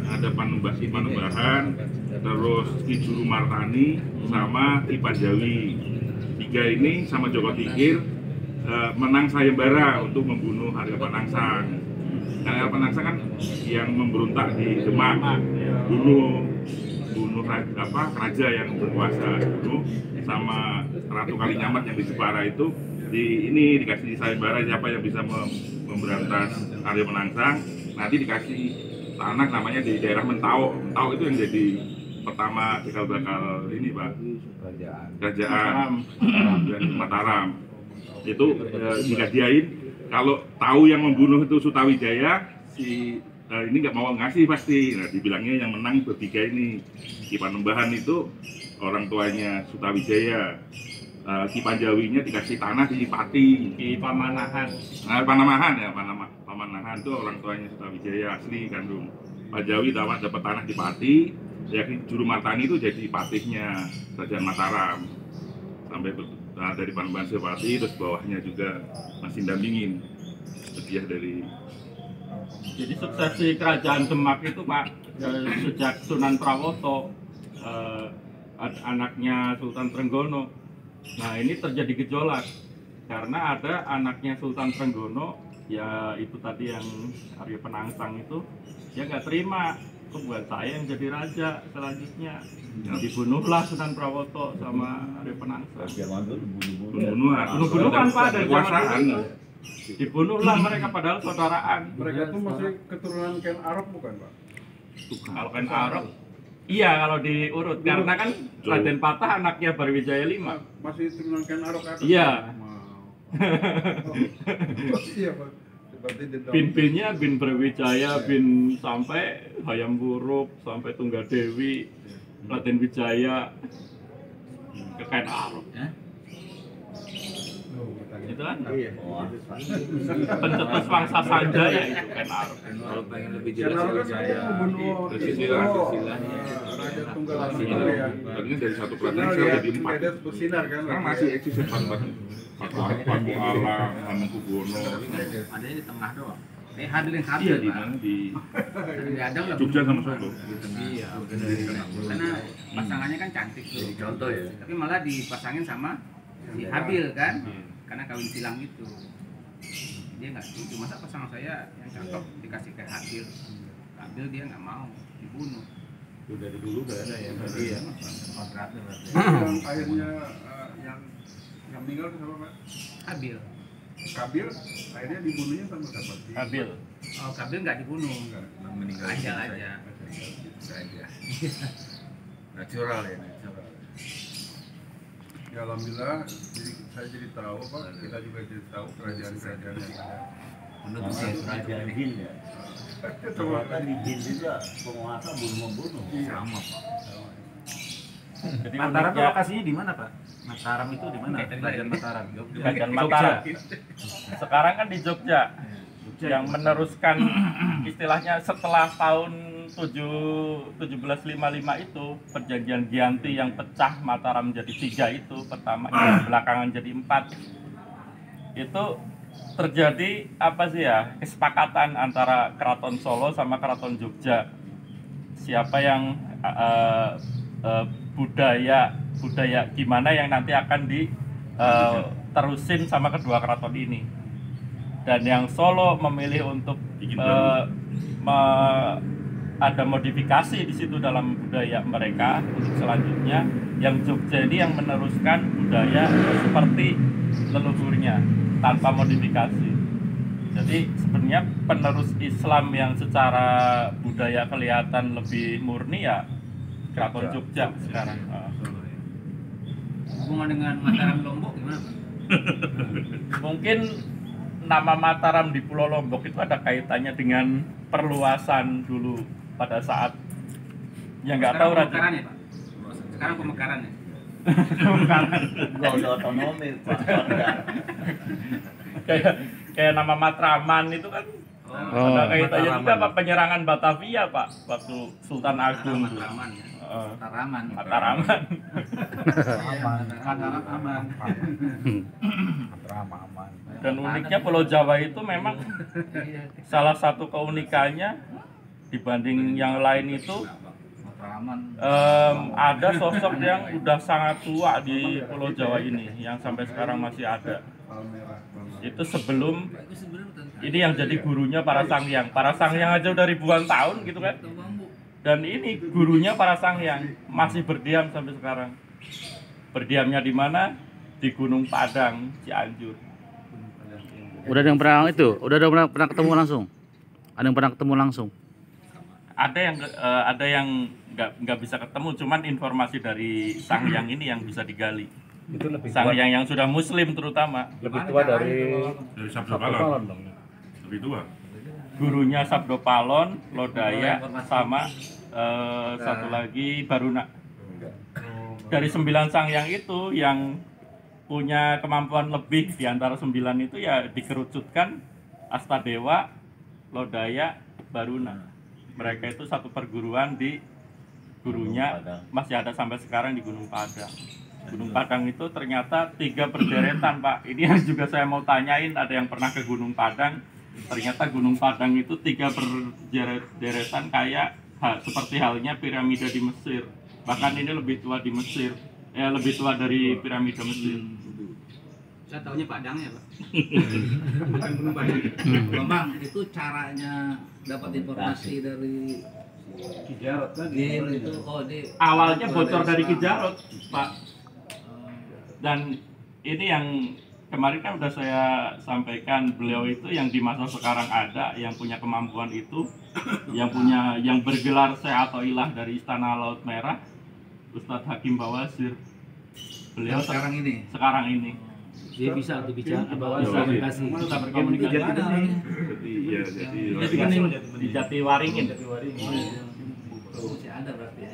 Ada Ki Panembahan, terus Ki Juru Martani sama Ki Panjawi. Tiga ini sama Joko Tingkir menang sayembara untuk membunuh Arya Penangsang. Karena Arya Penangsang kan yang memberontak di Demak, bunuh raja yang berkuasa dulu sama Ratu Kalinyamat yang di Jepara itu dikasih sayembara siapa yang bisa memberantas Arya Penangsang, nanti dikasih tanah namanya di daerah Mentau. Mentau itu yang jadi pertama cikal bakal ini Pak, kerajaan dan Mataram. Itu dikasih kalau tahu yang membunuh itu Sutawijaya, ini nggak mau ngasih pasti. Nah, dibilangnya yang menang bertiga ini. Ki Panembahan itu orang tuanya Sutawijaya, Ki Panjawinya dikasih tanah di Pati.
Ki Pamanahan.
Pamanahan itu orang tuanya Sutawijaya asli kandung. Panjawi dapat tanah di Pati. Ya, Juru Martani itu jadi patihnya Kerajaan Mataram. Sampai dari Panembahan Senopati, terus bawahnya juga masih dampingin setia dari.
Jadi suksesi kerajaan Demak itu Pak, sejak Sunan Prawoto, anaknya Sultan Trenggono. Nah ini terjadi gejolak karena ada anaknya Sultan Trenggono, ya itu tadi yang Arya Penangsang itu, dia nggak terima, kok buat saya yang jadi raja selanjutnya. Dibunuhlah Sunan Prawoto sama Arya Penangsang. Bunuh-bunuhan Pak dari
kekuasaan.
Dibunuhlah mereka padahal saudaraan.
Mereka tuh masih keturunan Ken Arok bukan, Pak?
Kalau kan Arok, iya kalau diurut karena kan Raden Patah anaknya Barwijaya V.
Masih keturunan Ken Arok atas?
Iya.
Iya, Pak. Berarti
Bin-binnya Bin Barwijaya, Bin sampai Hayam Wuruk, sampai Tunggadewi, Raden Wijaya ke Ken Arok. Itu kan pencetus bangsa Sanjaya itu Ken Arok.
Kalau pengen lebih
Ken
jelas
Arok kan membunuh Raja Tunggal Asina ya.
Tadinya dari satu
Karena
kerajaan
lihat
jadi 4.
Medes bersinar kan.
Sekarang masih eksis Paku Alam, Hamengkubuwono.
adanya di tengah doang. Hadir yang
Iya
hadir
di
Pak.
mana di
Ada lah.
Jogja sama Solo.
Iya, karena pasangannya kan cantik tuh. Contoh ya. Tapi malah dipasangin sama si Habil kan, karena kawin silang itu. Dia nggak setuju. Masa pasangan saya yang cakep dikasih ke Habil, Habil dia nggak mau, dibunuh.
Itu dari dulu udah ada ya.
Iya.
Yang akhirnya yang meninggal itu siapa, Pak?
Habil.
Kabil akhirnya dibunuhnya sama siapa?
Kabil.
Oh, Kabil nggak dibunuh.
meninggal
Ajal
saja.
aja.
Saja. Natural ya, natural.
Ya alhamdulillah, saya jadi tahu Pak, kita juga jadi tahu kerajaan-kerajaan yang ada.
Menurut
Namanya
saya
kerajaan jin ya. Ternyata di jin juga penguasa bunuh-membunuh.
sama Pak.
Jadi
Mataram tuh
uniknya
lokasinya di mana, Pak? Mataram itu di mana? Kerajaan Mataram.
Kerajaan Mataram. Sekarang kan di Jogja. Yang meneruskan istilahnya setelah tahun 1755 itu perjanjian Giyanti yang pecah Mataram jadi 3 itu pertama, yang belakangan jadi 4 itu terjadi apa sih ya, kesepakatan antara Keraton Solo sama Keraton Jogja siapa yang budaya gimana yang nanti akan diterusin sama kedua keraton ini. Dan yang Solo memilih untuk ada modifikasi di situ dalam budaya mereka untuk selanjutnya. Yang Jogja ini yang meneruskan budaya seperti leluhurnya tanpa modifikasi. Jadi sebenarnya penerus Islam yang secara budaya kelihatan lebih murni ya Keraton Jogja sekarang.
Hubungan dengan Mataram Lombok gimana, Pak?
Mungkin nama Mataram di Pulau Lombok itu ada kaitannya dengan perluasan dulu pada saat yang nggak tahu
Pemekaran ya, Pak? Sekarang pemekaran ya?
Gak ada otonomi Pak.
kayak nama Matraman itu kan ada kaitannya juga Pak, penyerangan Batavia Pak waktu Sultan Agung.
Matraman ya? Mataraman.
Mataraman.
Aman.
Dan uniknya Pulau Jawa itu memang salah satu keunikannya dibanding yang lain itu ada sosok yang udah sangat tua di Pulau Jawa ini yang sampai sekarang masih ada. Itu sebelum ini yang jadi gurunya para Sanghyang. Para Sanghyang aja udah ribuan tahun gitu kan. Dan ini gurunya para Sanghyang masih berdiam sampai sekarang. Berdiamnya di mana? Di Gunung Padang, Cianjur.
Udah ada yang pernah itu? Udah pernah ketemu langsung? Ada yang pernah ketemu langsung?
Ada yang nggak bisa ketemu, cuman informasi dari Sanghyang ini yang bisa digali.
Itu lebih tua,
Sanghyang yang sudah Muslim terutama.
lebih tua dari
Sabdo
Palon
Palon.
dong.
Lebih tua.
Gurunya Sabdo Palon, Lodaya, sama satu lagi Baruna. Dari 9 Sanghyang itu yang punya kemampuan lebih di antara 9 itu ya dikerucutkan Astadewa, Lodaya, Baruna. Mereka itu satu perguruan di gurunya masih ada sampai sekarang di Gunung Padang. Gunung Padang itu ternyata 3 berderetan Pak. Ini yang juga saya mau tanyain, ada yang pernah ke Gunung Padang. Ternyata Gunung Padang itu 3 berderetan kayak seperti halnya piramida di Mesir. Bahkan ini lebih tua di Mesir. Lebih tua dari piramida Mesir.
Saya taunya Padangnya, Pak. Bukan Gunung Padang.
Bang, itu caranya dapat informasi dari
Ki Jarot kan
Jin itu
Awalnya bocor dari Ki Jarot, Pak. Dan ini yang kemarin kan udah saya sampaikan, beliau itu yang di masa sekarang ada, yang punya kemampuan itu, yang bergelar Syekh atau Ilah dari Istana Laut Merah, Ustadz Hakim Bawasir. Beliau
sekarang ini.
Dia bisa berbicara,
berkomunikasi. Bisa berkomunikasi. Di Jatiwaringin.
Masih ada berarti ya.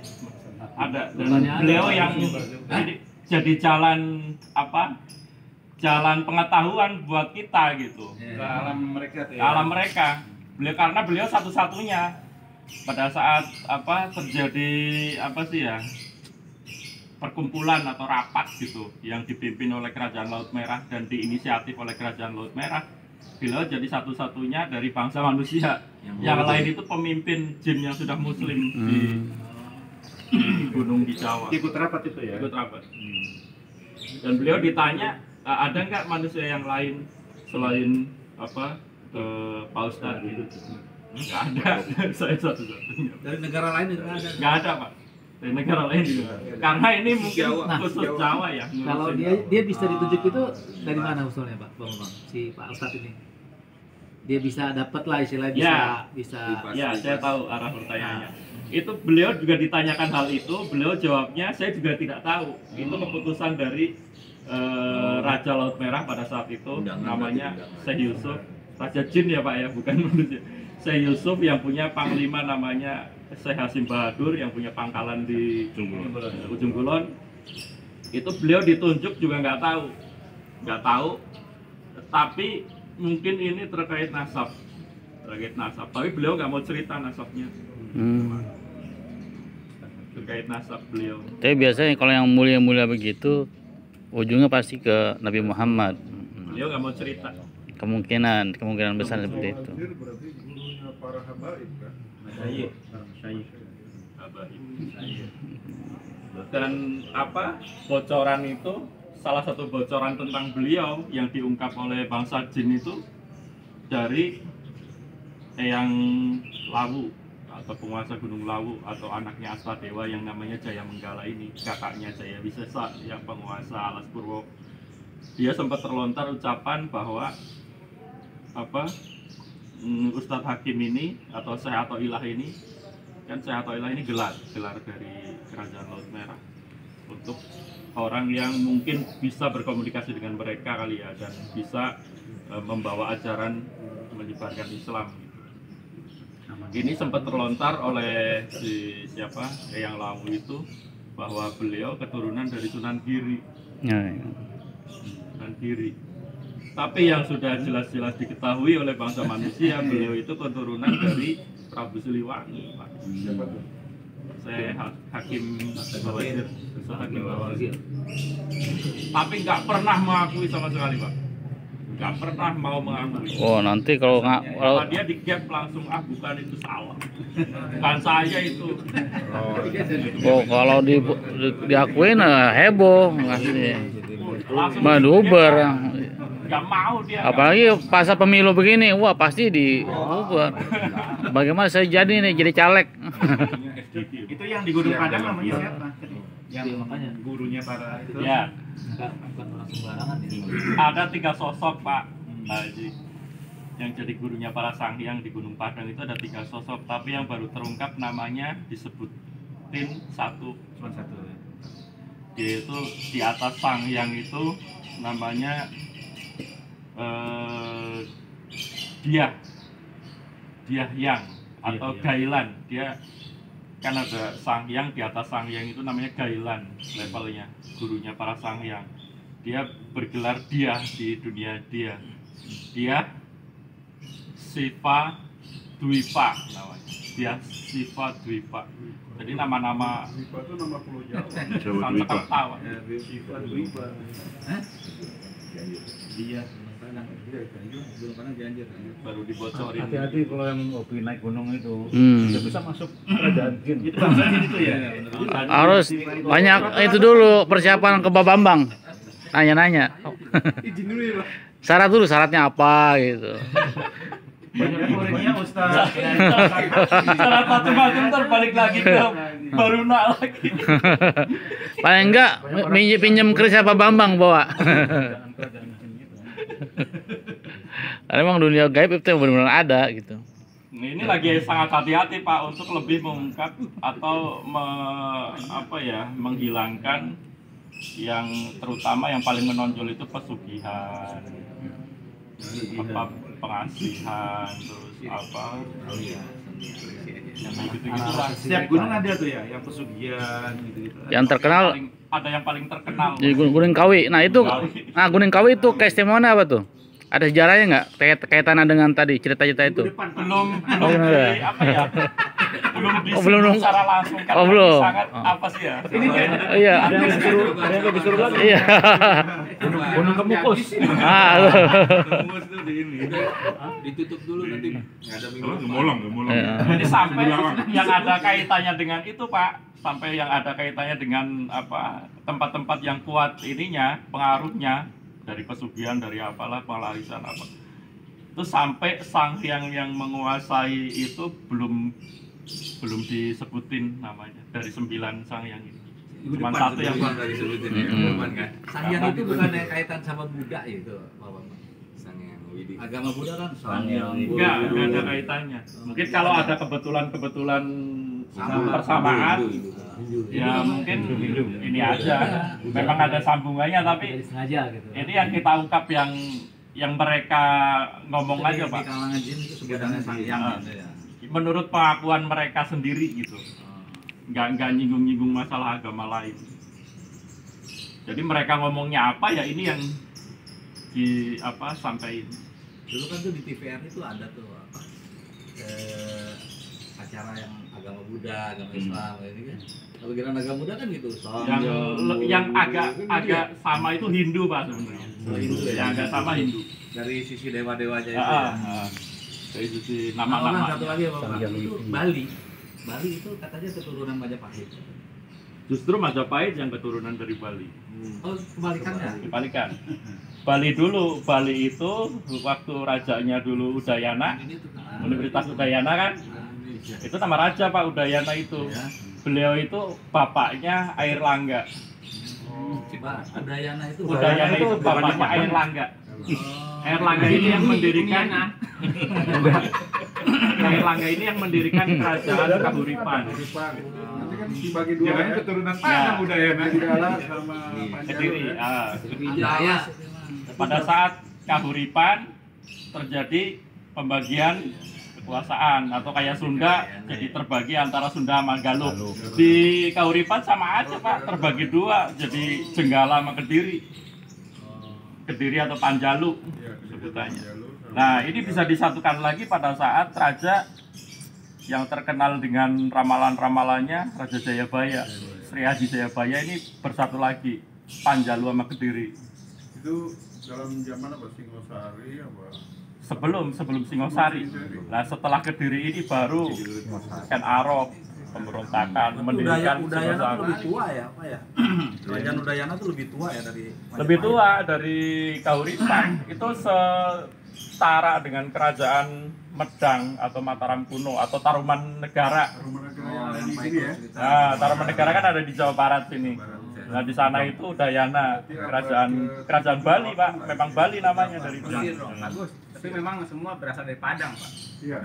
Ada. Dan beliau yang jadi jalan jalan pengetahuan buat kita gitu.
ke alam mereka tuh ya.
Alam mereka. Karena beliau satu-satunya pada saat terjadi perkumpulan atau rapat gitu yang dipimpin oleh Kerajaan Laut Merah dan diinisiatif oleh Kerajaan Laut Merah. Beliau jadi satu-satunya dari bangsa manusia. Yang lain itu pemimpin jin yang sudah muslim di gunung di Jawa.
Ikut rapat itu ya.
Ikut rapat. Dan beliau ditanya, ada nggak manusia yang lain selain Pak Ustadz gitu? Nggak ada. Saya satu-satunya.
Dari negara lain juga ada.
Nggak ada Pak. Dari negara lain juga. Karena ini mungkin
Nah,
khusus Jawa ya.
Kalau dia bisa ditunjuk itu dari mana usulnya Pak Bang? Si Pak Ustadz ini. Dia bisa dapat lah istilahnya bisa.
Ya, saya tahu arah pertanyaannya. Itu beliau juga ditanyakan hal itu, beliau jawabnya saya juga tidak tahu. Itu keputusan dari Raja Laut Merah pada saat itu, namanya Syekh Yusuf, Raja Jin ya Pak ya, bukan manusia. Syekh Yusuf yang punya panglima namanya Syekh Hasim Bahadur yang punya pangkalan di Ujung Kulon. Itu beliau ditunjuk juga nggak tahu. Tapi mungkin ini terkait nasab, tapi beliau nggak mau cerita nasabnya. Terkait nasab beliau.
Tapi biasanya kalau yang mulia-mulia begitu ujungnya pasti ke Nabi Muhammad.
Beliau nggak mau cerita.
Kemungkinan besar seperti itu.
Berarti gurunya para habaib kan?
Dan bocoran itu, salah satu bocoran tentang beliau yang diungkap oleh bangsa jin itu dari Eyang Lawu atau penguasa Gunung Lawu atau anaknya Aswadewa yang namanya Jaya Menggala ini, kakaknya Jaya Wisesa yang penguasa Alas Purwo. Dia sempat terlontar ucapan bahwa Ustadz Hakim ini atau Syekh Athaillah ini, kan Syekh Athaillah ini gelar dari Kerajaan Laut Merah untuk orang yang mungkin bisa berkomunikasi dengan mereka kali ya, dan bisa membawa ajaran menyebarkan Islam. Ini sempat terlontar oleh Eyang Lawu itu bahwa beliau keturunan dari Sunan Giri. Sunan Giri. Tapi yang sudah jelas-jelas diketahui oleh bangsa manusia, beliau itu keturunan dari Prabu Siliwangi. Saya Hakim Bawazir. Tapi nggak pernah mengakui sama sekali, Pak. Nggak pernah mau mengakui.
Oh, nanti kalau
dia di gap langsung bukan itu salah. Bukan saya itu.
Oh, kalau diakuin heboh ngasih. Maduber.
Nggak mau dia.
Apalagi pasal pemilu begini, wah pasti diuber. Bagaimana saya jadi caleg?
Itu yang di Gunung Padang namanya siapa? Yang makanya gurunya para itu.
Ya.
Bukan orang sembarangan ini.
Ada 3 sosok Pak Haji yang jadi gurunya para Sanghyang di Gunung Padang. Itu ada 3 sosok, tapi yang baru terungkap namanya disebutin cuma satu. Dia itu di atas Sanghyang itu namanya Diahyang atau Gailan. Dia kan ada Sanghyang, di atas Sanghyang itu namanya Gailan levelnya, gurunya para Sanghyang. Dia bergelar Dia di dunia dia Siva Dwipa namanya. Dia Siva Dwipa. Jadi nama-nama
Siva itu nama pulau Jawa.
Jawa Dwipa.
Tawa.
Siva Dwipa.
Dia belum pernah dianjur.
Baru dibocorin.
Hati-hati kalau yang hobi naik gunung itu, bisa masuk kerajaan jin.
Itu bangsa jin itu ya.
Harus banyak itu dulu persiapan ke Pak Bambang. Nanya-nanya.
Izin dulu ya, Pak.
Syarat dulu, syaratnya apa gitu.
Banyak muridnya Ustaz.
Salah macam-macam terbalik lagi ke baru nak lagi.
Paling enggak pinjam kerja Pak Bambang bawa. Karena memang dunia gaib itu benar-benar ada gitu.
Ini lagi sangat hati-hati Pak untuk lebih mengungkap atau menghilangkan yang terutama yang paling menonjol itu pesugihan, pengasihan, terus gitu-gitu lah.
Setiap gunung ada tuh ya, yang pesugihan gitu-gitu.
Yang terkenal
ada yang paling terkenal
di Gunung Kawi. Nah itu, Gunung Kawi itu keistimewaan apa tuh? Ada sejarahnya nggak? Kaitannya dengan tadi cerita-cerita itu?
Belum
belum
secara langsung kan
belum.
Sangat apa sih ya?
Ini kan
Iya.
Ada yang disuruh lagi.
Iya.
Gunung Kemukus.
Kemukus itu di ini. Ditutup dulu nanti. Enggak ada minggu.
Gemolong.
Jadi sampai yang ada kaitannya dengan itu Pak, sampai yang ada kaitannya dengan tempat-tempat yang kuat ininya, pengaruhnya dari pesugihan, dari pelarisan itu sampai Sanghyang yang menguasai itu belum belum disebutin namanya dari 9 sangyang ini.
Minggu
Cuma
depan
satu yang
nggak disebutin ya. Minggu depan kan. Sangyang itu bukan ada kaitan sama Buddha ya itu, Pak Bambang.
Sangyang Widi.
Agama Buddha kan
Sangyang.
enggak ada kaitannya. Mungkin kalau ada kebetulan persamaan, ya mungkin ini aja. Memang ada sambungannya, tapi
Jadi sengaja gitu.
ini yang kita ungkap yang mereka ngomong aja,
Di
Pak.
kalangan jin itu sebutannya Sangyang
Iya.
gitu ya.
Menurut pengakuan mereka sendiri gitu. Nggak nyinggung-nyinggung masalah agama lain. Jadi mereka ngomongnya apa ya ini yang sampaikan.
Dulu kan tuh di TVR itu ada tuh apa? Acara yang agama Buddha, agama Islam ini kan. Kalau giliran agama Buddha kan gitu.
Yang agak sama itu Hindu, Pak, sebenarnya.
Hindu ya.
Yang agak sama Hindu.
Dari sisi dewa-dewa aja itu. Ya.
Dari sisi
Orang
nama-nama.
satu lagi apa Pak? Itu Bali. Bali itu katanya keturunan Majapahit.
Justru Majapahit yang keturunan dari Bali.
Oh, kebalikannya.
Kebalikan. Bali dulu, Bali itu waktu rajanya dulu Udayana, Universitas Udayana kan, itu nama raja Pak Udayana itu. Beliau itu bapaknya Airlangga.
Udayana itu
Bapaknya Airlangga. Airlangga ini yang mendirikan Airlangga ini yang mendirikan kerajaan Kahuripan.
Nanti kan dibagi dua
Jangan
ya.
keturunan
Ya.
Padang Udayana.
Nanggala sama
Kediri.
Udaya.
Pada saat Kahuripan terjadi pembagian kekuasaan atau kayak Sunda jadi terbagi antara Sunda sama Galuh. Di Kahuripan sama aja Pak, terbagi dua jadi Jenggala sama Kediri. Kediri atau Panjalu sebutannya. Nah, ini bisa disatukan lagi pada saat raja yang terkenal dengan ramalan-ramalannya, Raja Jayabaya. Sri Haji Jayabaya ini bersatu lagi, Panjalu sama Kediri.
itu dalam zaman apa Singosari apa?
Sebelum Singosari. Nah, setelah Kediri ini baru Ken Arok pemberontakan mendirikan
Udayana itu
Singosari.
lebih tua ya, Pak ya? Kerajaan Udayana itu lebih tua ya dari
Lebih tua dari Kahuripan. Itu setara dengan kerajaan Medang atau Mataram kuno atau Taruman Negara.
Rumah negara yang
Oh,
ada
yang
di
Pak
sini
Eko
ya.
cerita.
Nah, Taruman Negara kan ada di Jawa Barat sini. Nah, di sana itu Udayana, kerajaan Bali, Pak. Memang Bali namanya dari dulu.
Bagus. Tapi memang semua berasal dari Padang, Pak.
Iya.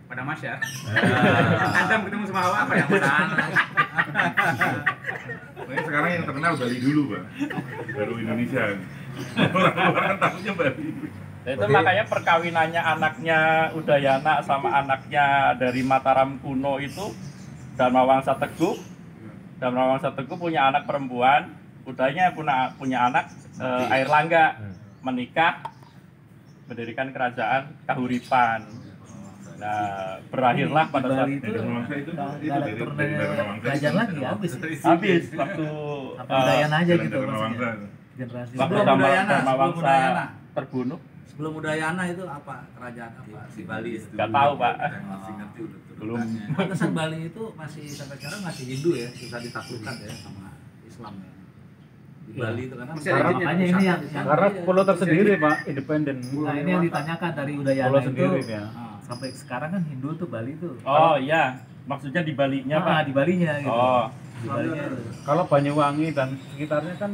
Padang Masyar. Adam ketemu sama Hawa apa yang Padang?
Nah, sekarang yang terkenal Bali dulu, Pak. Baru Indonesia. Orang-orang tahunya Bali.
Nah, itu makanya perkawinannya anaknya Udayana sama anaknya dari Mataram kuno itu Dharmawangsa Teguh. Dharmawangsa Teguh punya anak perempuan, Udayana punya anak Airlangga, menikah, mendirikan kerajaan Kahuripan. Nah, berakhirlah pada saat
Bali itu
Dharmawangsa itu
nggak
itu
ada
dari
keturunannya
Dharmawangsa.
kerajaan lagi habis.
habis waktu
Apa Udayana aja
Dari
gitu
Dharmawangsa.
maksudnya. Generasi
waktu
Sebelum Udayana,
Dharmawangsa
sebelum Udayana.
terbunuh.
Sebelum Udayana itu apa? Kerajaan apa? Di Bali itu.
Nggak tahu, Pak.
Masih ngerti udah
Belum.
Pantesan Bali itu masih sampai sekarang masih Hindu ya, susah ditaklukkan ya sama Islam ya. Di Bali itu karena
Masih ada izinnya,
makanya ini yang
Karena pulau tersendiri Pak, independen.
nah ini yang ditanyakan dari Udayana
Pulau
itu
sendiri ya.
sampai sekarang kan Hindu tuh Bali tuh.
Oh iya, maksudnya di Balinya, Pak.
di Balinya gitu.
Oh,
Di Balinya itu.
Kalau Banyuwangi dan sekitarnya kan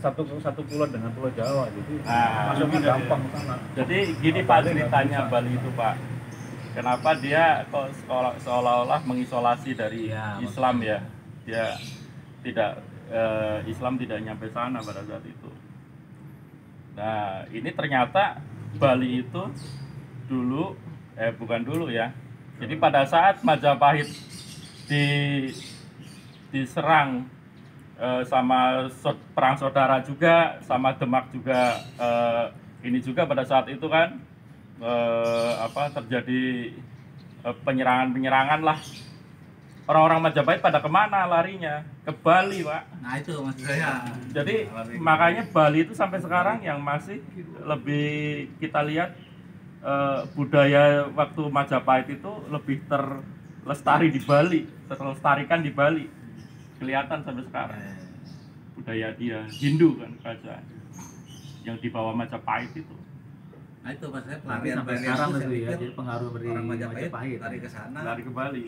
satu pulau dengan Pulau Jawa, jadi
Nah,
masuknya
jadi-
gampang ke sana.
jadi gini Pak ceritanya Bali itu, Pak. Kenapa dia kok seolah-olah mengisolasi dari
Iya,
Islam ya? Dia tidak Islam tidak nyampe sana pada saat itu. Nah, ini ternyata Bali itu dulu bukan dulu ya. Jadi pada saat Majapahit diserang sama perang saudara juga, sama Demak juga, ini juga pada saat itu kan terjadi penyerangan lah. Orang-orang Majapahit pada kemana larinya? Ke Bali, Pak.
nah itu maksud saya.
Jadi makanya Bali itu sampai sekarang yang masih lebih kita lihat budaya waktu Majapahit itu lebih terlestari di Bali, terlestarikan di Bali. Kelihatan sampai sekarang. Budaya dia Hindu kan kerajaan yang dibawa Majapahit itu.
Nah itu maksudnya
Tapi
pelarian
sampai
pelarian
sekarang
itu
itu
saya
ya,
pikir
jadi pengaruh dari
orang Majapahit
Majapahit.
lari ke sana,
Lari ke Bali.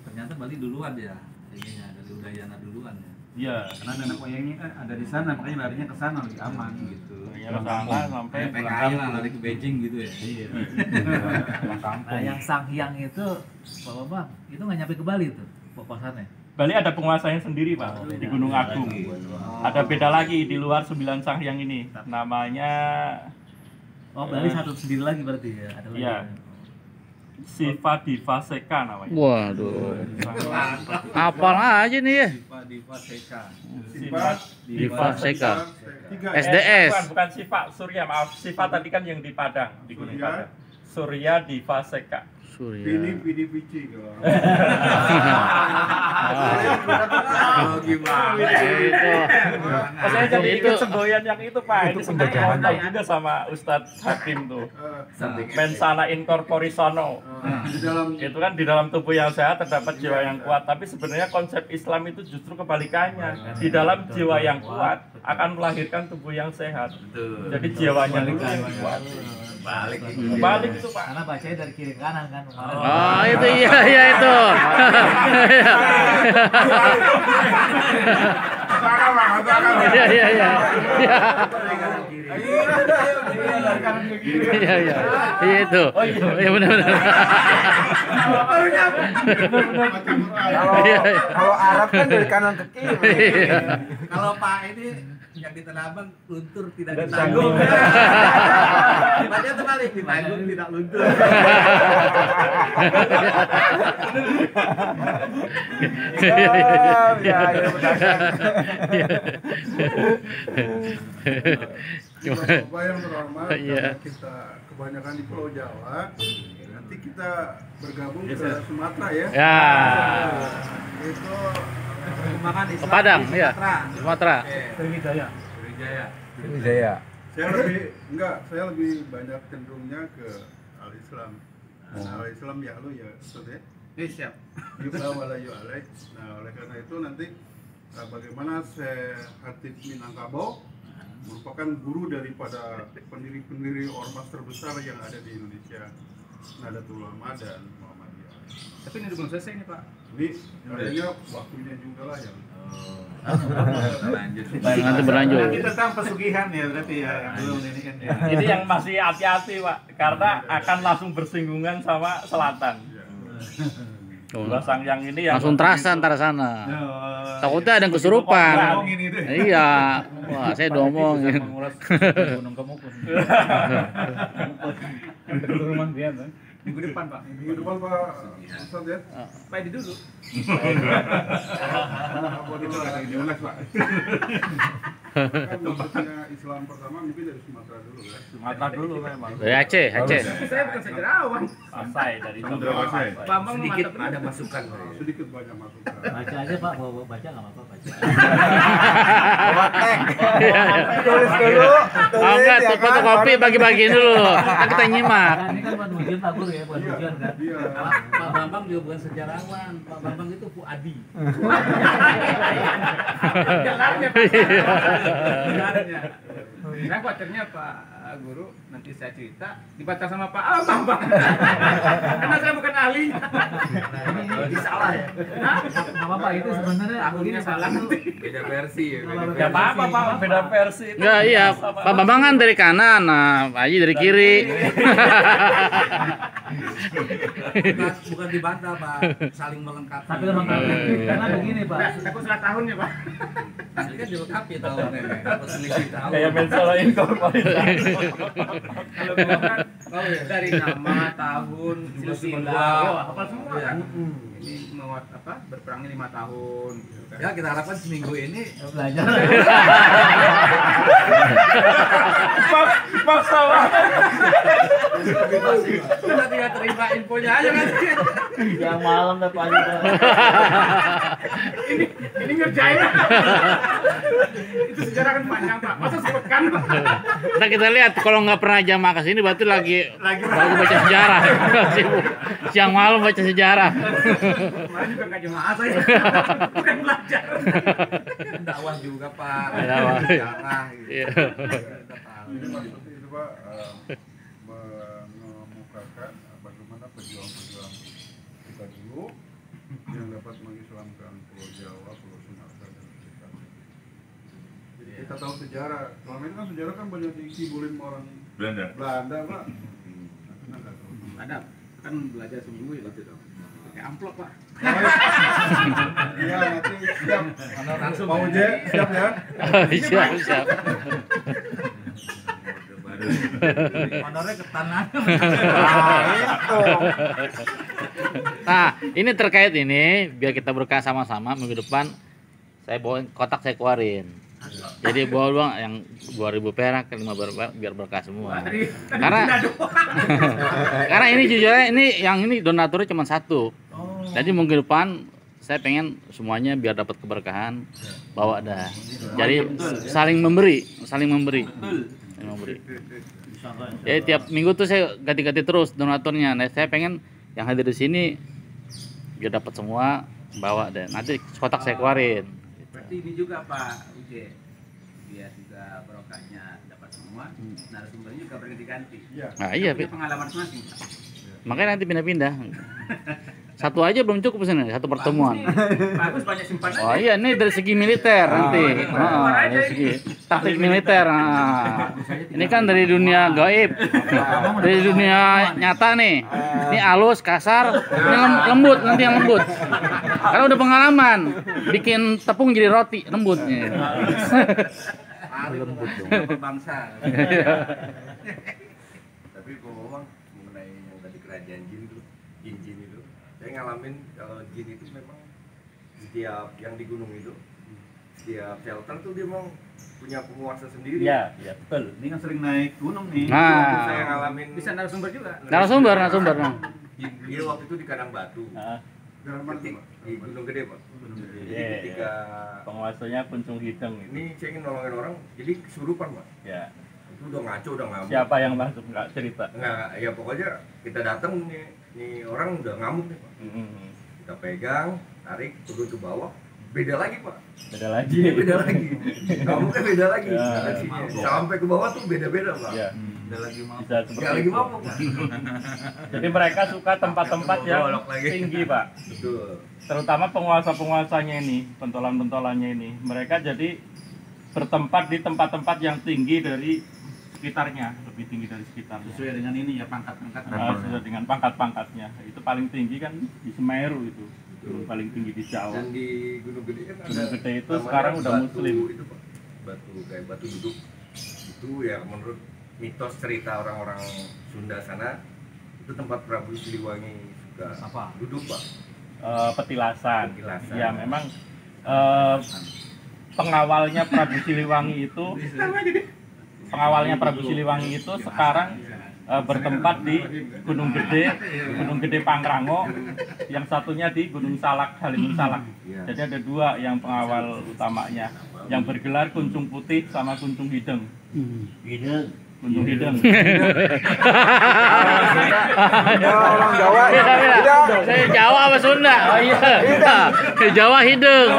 ternyata Bali duluan ya, ininya dari Udayana duluan ya.
Iya.
Karena nenek moyangnya ada di sana, makanya larinya ke sana lebih aman gitu.
Larinya ke sana sampai
Kayak
pulang
PKI lah
kampung.
lari ke Beijing gitu ya.
Iya.
Pulang kampung.
Nah, yang Sanghyang itu, Pak Bambang, itu nggak nyampe ke Bali tuh, kekuasaannya.
Bali ada penguasanya sendiri Pak di Gunung Agung. Ada beda lagi di luar 9 Sanghyang ini. Namanya
Oh, Bali satu sendiri lagi berarti ya? Ada lagi.
Iya. Siva Divaseka namanya.
Waduh. Apal aja nih ya.
Diva Seka.
Siva
Divaseka.
Tiga.
SDS.
Bukan Siva, Surya maaf. Siva tadi kan yang di Padang, di Gunung
Surya.
Padang. Surya Divaseka.
Pidi Pici kalau.
Oh gimana?
Itu.
Oh, saya jadi
Itu.
ingat semboyan yang itu Pak. Ini sebenarnya tahu juga sama Ustadz Hakim tuh. Mensana incorpori sono.
Di dalam
Itu kan di dalam tubuh yang sehat terdapat jiwa yang kuat. Tapi sebenarnya konsep Islam itu justru kebalikannya. Di dalam jiwa yang kuat akan melahirkan tubuh yang sehat. Jadi jiwanya dulu yang kuat. Balik itu Pak.
Karena bacanya dari kiri ke kanan kan kemarin.
Oh, itu iya itu. Iya iya iya. Iya iya. Iya itu. Iya benar benar.
Kalau Arab kan dari kanan ke kiri.
Kalau Pak ini yang di Tanah Abang luntur tidak ditanggung. Baca terbalik, ditanggung tidak luntur.
Bapak yang terhormat,
Iya.
karena kita kebanyakan di Pulau Jawa, nanti kita bergabung ke Sumatera ya.
Ya.
Itu
Ke Padang, ya. Sumatera.
Sriwijaya.
Wijaya.
saya lebih banyak cenderungnya ke al-Islam. Nah, al-Islam ya lu ya, Ustaz ya.
Siap.
Yuka wala yu'alaik. Nah, oleh karena itu nanti bagaimana Syekh Hatib Minangkabau merupakan guru daripada pendiri-pendiri ormas terbesar yang ada di Indonesia, Nahdlatul Ulama dan Muhammadiyah.
Tapi ini belum selesai nih Pak.
Ini kayaknya waktunya juga lah yang
Lanjut.
Nanti berlanjut.
Nanti tentang pesugihan ya berarti ya yang belum ini kan. Ya.
Ini yang masih hati-hati Pak, karena akan langsung bersinggungan sama selatan. Dua Sanghyang ini yang
Langsung terasa antara sana. Takutnya ada yang kesurupan. Iya. Wah, saya diomongin.
Menguras gunung kemukun. Rumah dia tuh.
Minggu depan Pak.
minggu depan Pak Ustaz ya.
Pak Edi dulu.
Itu lagi diulas Pak. Kan maksudnya Islam pertama mungkin dari Sumatera dulu ya.
Sumatera dulu memang.
Dari Aceh, Aceh.
Saya bukan sejarawan.
Pasai dari
Samudra Pasai.
Bambang sedikit
Ada masukan.
Sedikit banyak masukan.
Baca aja Pak, bawa baca nggak apa-apa baca.
Tulis dulu.
Oh enggak, tuh fotokopi bagi-bagiin dulu. Kan kita nyimak.
Nah, ini kan buat ujian Pak Guru ya, buat ujian kan.
Iya.
Pak Bambang juga bukan sejarawan. Pak Bambang itu Fuadi.
Jalannya Pak. Jalannya. Saya khawatirnya Pak Guru nanti saya cerita dibaca sama Pak Bambang. Karena saya bukan ahlinya.
Ini salah ya. Nggak apa-apa itu sebenarnya
Ahlinya salah nanti.
Beda versi ya.
Ya apa-apa Pak, beda versi. itu.
Enggak, iya. Pak Bambang kan dari kanan, nah Pak Haji dari kiri.
Bukan dibantah Pak, saling melengkapi.
tapi melengkapi. Karena begini Pak.
Takut salah tahunnya Pak.
Asli kan dilengkapi tahunnya. Dapat selisih tahun.
Kayak Mensala incorpori.
Kalau gua kan dari nama, tahun, silsilah, hafal semua kan. Ini mau apa? Berperangnya 5 tahun gitu kan.
Ya kita harapkan seminggu ini
Belajar.
Maksa banget.
kita tinggal terima infonya aja nanti.
Yang malam dah Pak Haji.
Ini ngerjain. Itu sejarah kan panjang Pak. Masa sepekan Pak?
Nah kita lihat kalau nggak pernah jamaah ke sini berarti lagi baca sejarah. Sibuk. Siang malam baca sejarah.
Kemarin juga nggak jemaah saya. Bukan belajar.
Dakwah juga Pak.
Dakwah.
Sejarah gitu.
Iya.
Kita tahu.
Jadi maksudnya itu Pak dapat mengislamkan Pulau Jawa, Pulau Sumatera dan sekitarnya. Jadi kita tahu sejarah. Selama ini kan sejarah kan banyak dikibulin orang
Belanda.
Belanda, Pak.
Ada kan belajar seminggu ya gitu dong. Pakai amplop, Pak.
Iya, nanti siap.
Langsung
Mau Je, siap ya?
Siap.
Honornya ke tanah.
Nah, ini terkait ini biar kita berkah sama-sama minggu depan saya bawa kotak saya keluarin. Jadi bawa doang yang 2.000 perak ke 5 perak biar berkah semua. Karena ini jujurnya ini donaturnya cuma satu. Jadi minggu depan saya pengen semuanya biar dapat keberkahan bawa dah. Jadi saling memberi. Jadi tiap minggu tuh saya ganti-ganti terus donaturnya. Nah, saya pengen yang hadir di sini biar dapat semua bawa deh. Nanti kotak saya keluarin.
Berarti ini juga Pak Uje, biar juga barokahnya dapat semua, narasumbernya juga berganti-ganti.
Nah, iya,
punya pengalaman masing, Pak.
Makanya nanti pindah-pindah. Satu aja belum cukup sini, satu pertemuan.
Bagus banyak simpanan.
Oh iya, ini dari segi militer nanti. Dari segi taktik militer. Ini kan dari dunia gaib. Dari dunia nyata nih. Ini halus, kasar, ini lembut, nanti yang lembut. Karena udah pengalaman bikin tepung jadi roti, lembutnya.
Lembut dong. Berbangsa.
Tapi ngomong mengenai yang tadi kerajaan jin itu, saya ngalamin kalau jin itu memang setiap yang di gunung itu, setiap shelter tuh dia memang punya penguasa sendiri.
Iya, betul. Ini kan sering naik gunung nih.
Nah,
Saya ngalamin
Bisa narasumber juga.
narasumber.
dia waktu itu di Kandang Batu. Di Gunung Gede, Pak. Jadi ketika
penguasanya Kuncung Hideng itu.
ini saya ingin nolongin orang, jadi kesurupan, Pak.
Ya.
Itu udah ngaco, udah ngamuk.
Siapa yang masuk nggak cerita?
Enggak, ya pokoknya kita datang nih orang udah ngamuk nih, Pak. Kita pegang, tarik, turun ke bawah, beda lagi, Pak.
Beda lagi.
Beda lagi. Ngamuknya beda lagi.
Ya.
Reaksinya. Sampai ke bawah tuh beda-beda, Pak.
Ya.
Udah lagi mau.
Bisa seperti
Nggak lagi
itu.
mabuk, Pak.
Jadi mereka suka tempat-tempat yang
Golok lagi.
tinggi, Pak.
Betul.
Terutama penguasa-penguasanya ini, pentolan-pentolannya ini. Mereka jadi bertempat di tempat-tempat yang tinggi dari sekitarnya, lebih tinggi dari sekitarnya.
Sesuai dengan ini ya pangkat-pangkat.
Sesuai dengan pangkat-pangkatnya. Itu paling tinggi kan di Semeru itu. Gunung paling tinggi di Jawa.
Dan di Gunung Gede kan ada
Gunung Gede itu
namanya
sekarang udah
batu
muslim.
Itu, Pak. Batu kayak batu duduk. Itu ya menurut mitos cerita orang-orang Sunda sana itu tempat Prabu Siliwangi suka duduk, Pak.
Petilasan.
Petilasan.
Ya memang pengawalnya Prabu Siliwangi itu sekarang bertempat di Gunung Gede Pangrango, yang satunya di Gunung Salak, Halimun Salak. Jadi ada dua yang pengawal utamanya, yang bergelar Kuncung Putih sama Kuncung Hideng. Kuncung Hideng.
Orang Jawa.
Saya Jawa apa Sunda? Oh iya. Jawa hidung.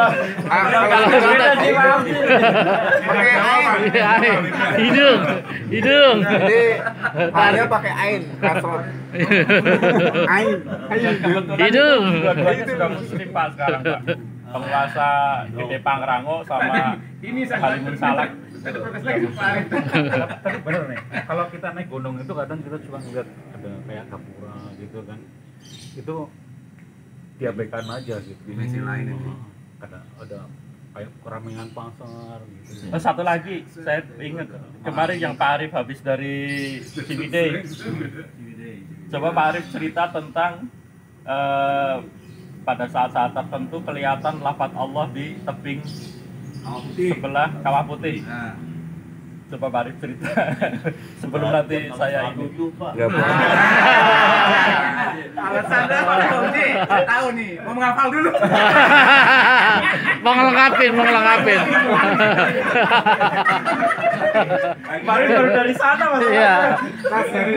Kalau Sunda hidung.
Jadi hanya pakai ain, kasrot. Ain.
Hidung.
Dua-duanya sudah muslim, Pak, sekarang, Pak. Penguasa Gede Pangrango sama Halimun Salak.
Tapi bener nih, kalau kita naik gunung itu kadang kita cuma ngeliat ada kayak gapura gitu kan, itu diabaikan aja gitu.
Dimensi lain itu.
Kadang ada kayak keramaian pasar gitu.
Satu lagi, saya ingat kemarin yang Pak Arif habis dari Ciwidey. Coba Pak Arif cerita tentang pada saat-saat tertentu kelihatan lafaz Allah di tebing sebelah Kawah Putih. Coba Pak Arif cerita sebelum nanti saya ikut.
Alasannya Pak Uje, tahu nih, mau menghafal dulu.
Mau ngelengkapin.
Kemarin baru dari sana Mas.
Iya.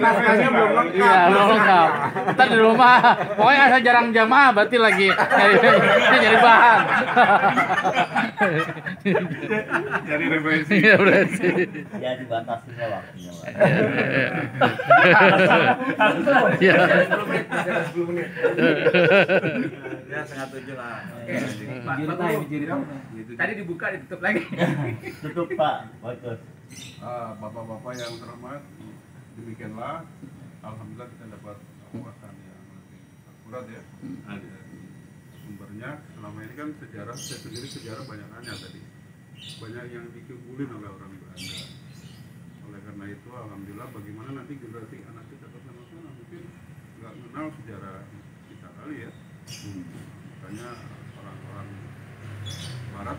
Naskahnya belum lengkap.
Iya, belum lengkap. Ntar di rumah, pokoknya asal jarang jamaah berarti lagi nyari bahan.
Jadi referensi.
Iya, berarti.
Ya dibatasinya waktunya, Pak.
Iya.
10 menit.
Ya 6:30 lah.
Tadi dibuka ditutup lagi.
Tutup, Pak. Bagus.
Bapak-bapak yang terhormat, demikianlah alhamdulillah kita dapat wawasan yang lebih akurat ya. Sumbernya selama ini kan sejarah, saya sendiri sejarah banyak nanya tadi, banyak yang dikibulin oleh orang Belanda. Oleh karena itu alhamdulillah bagaimana nanti generasi anak kita ke sana mungkin nggak mengenal sejarah kita kali ya. Makanya orang-orang Barat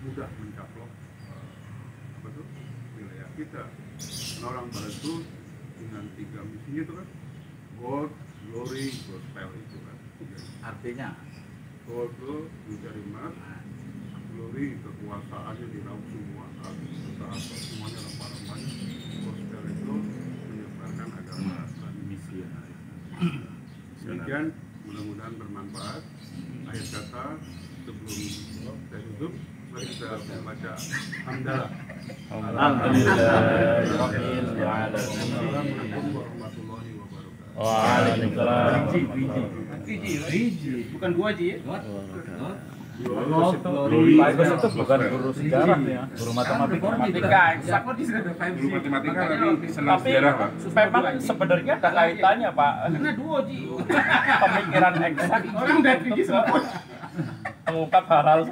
mudah mencaplok wilayah kita. Karena orang Barat itu dengan 3 misinya itu kan God, Glory, Gospel itu kan.
Artinya
God itu mencari emas, Glory kekuasaannya diraup semua, apa semuanya rempah-rempahnya. Gospel itu menyebarkan agama dan misi. Demikian mudah-mudahan bermanfaat. Akhir kata sebelum saya tutup, mari kita membaca hamdalah. Assalamualaikum warahmatullahi wabarakatuh.
Waalaikumsalam.
Bukan gua Ji ya.
Pak Agus itu bukan guru sejarah ya, guru matematika.
Guru matematika tapi senang sejarah, Pak.
Memang sebenarnya ada kaitannya Pak.
Karena duo Ji.
Pemikiran eksak
Orang dari semua.
mengungkap hal-hal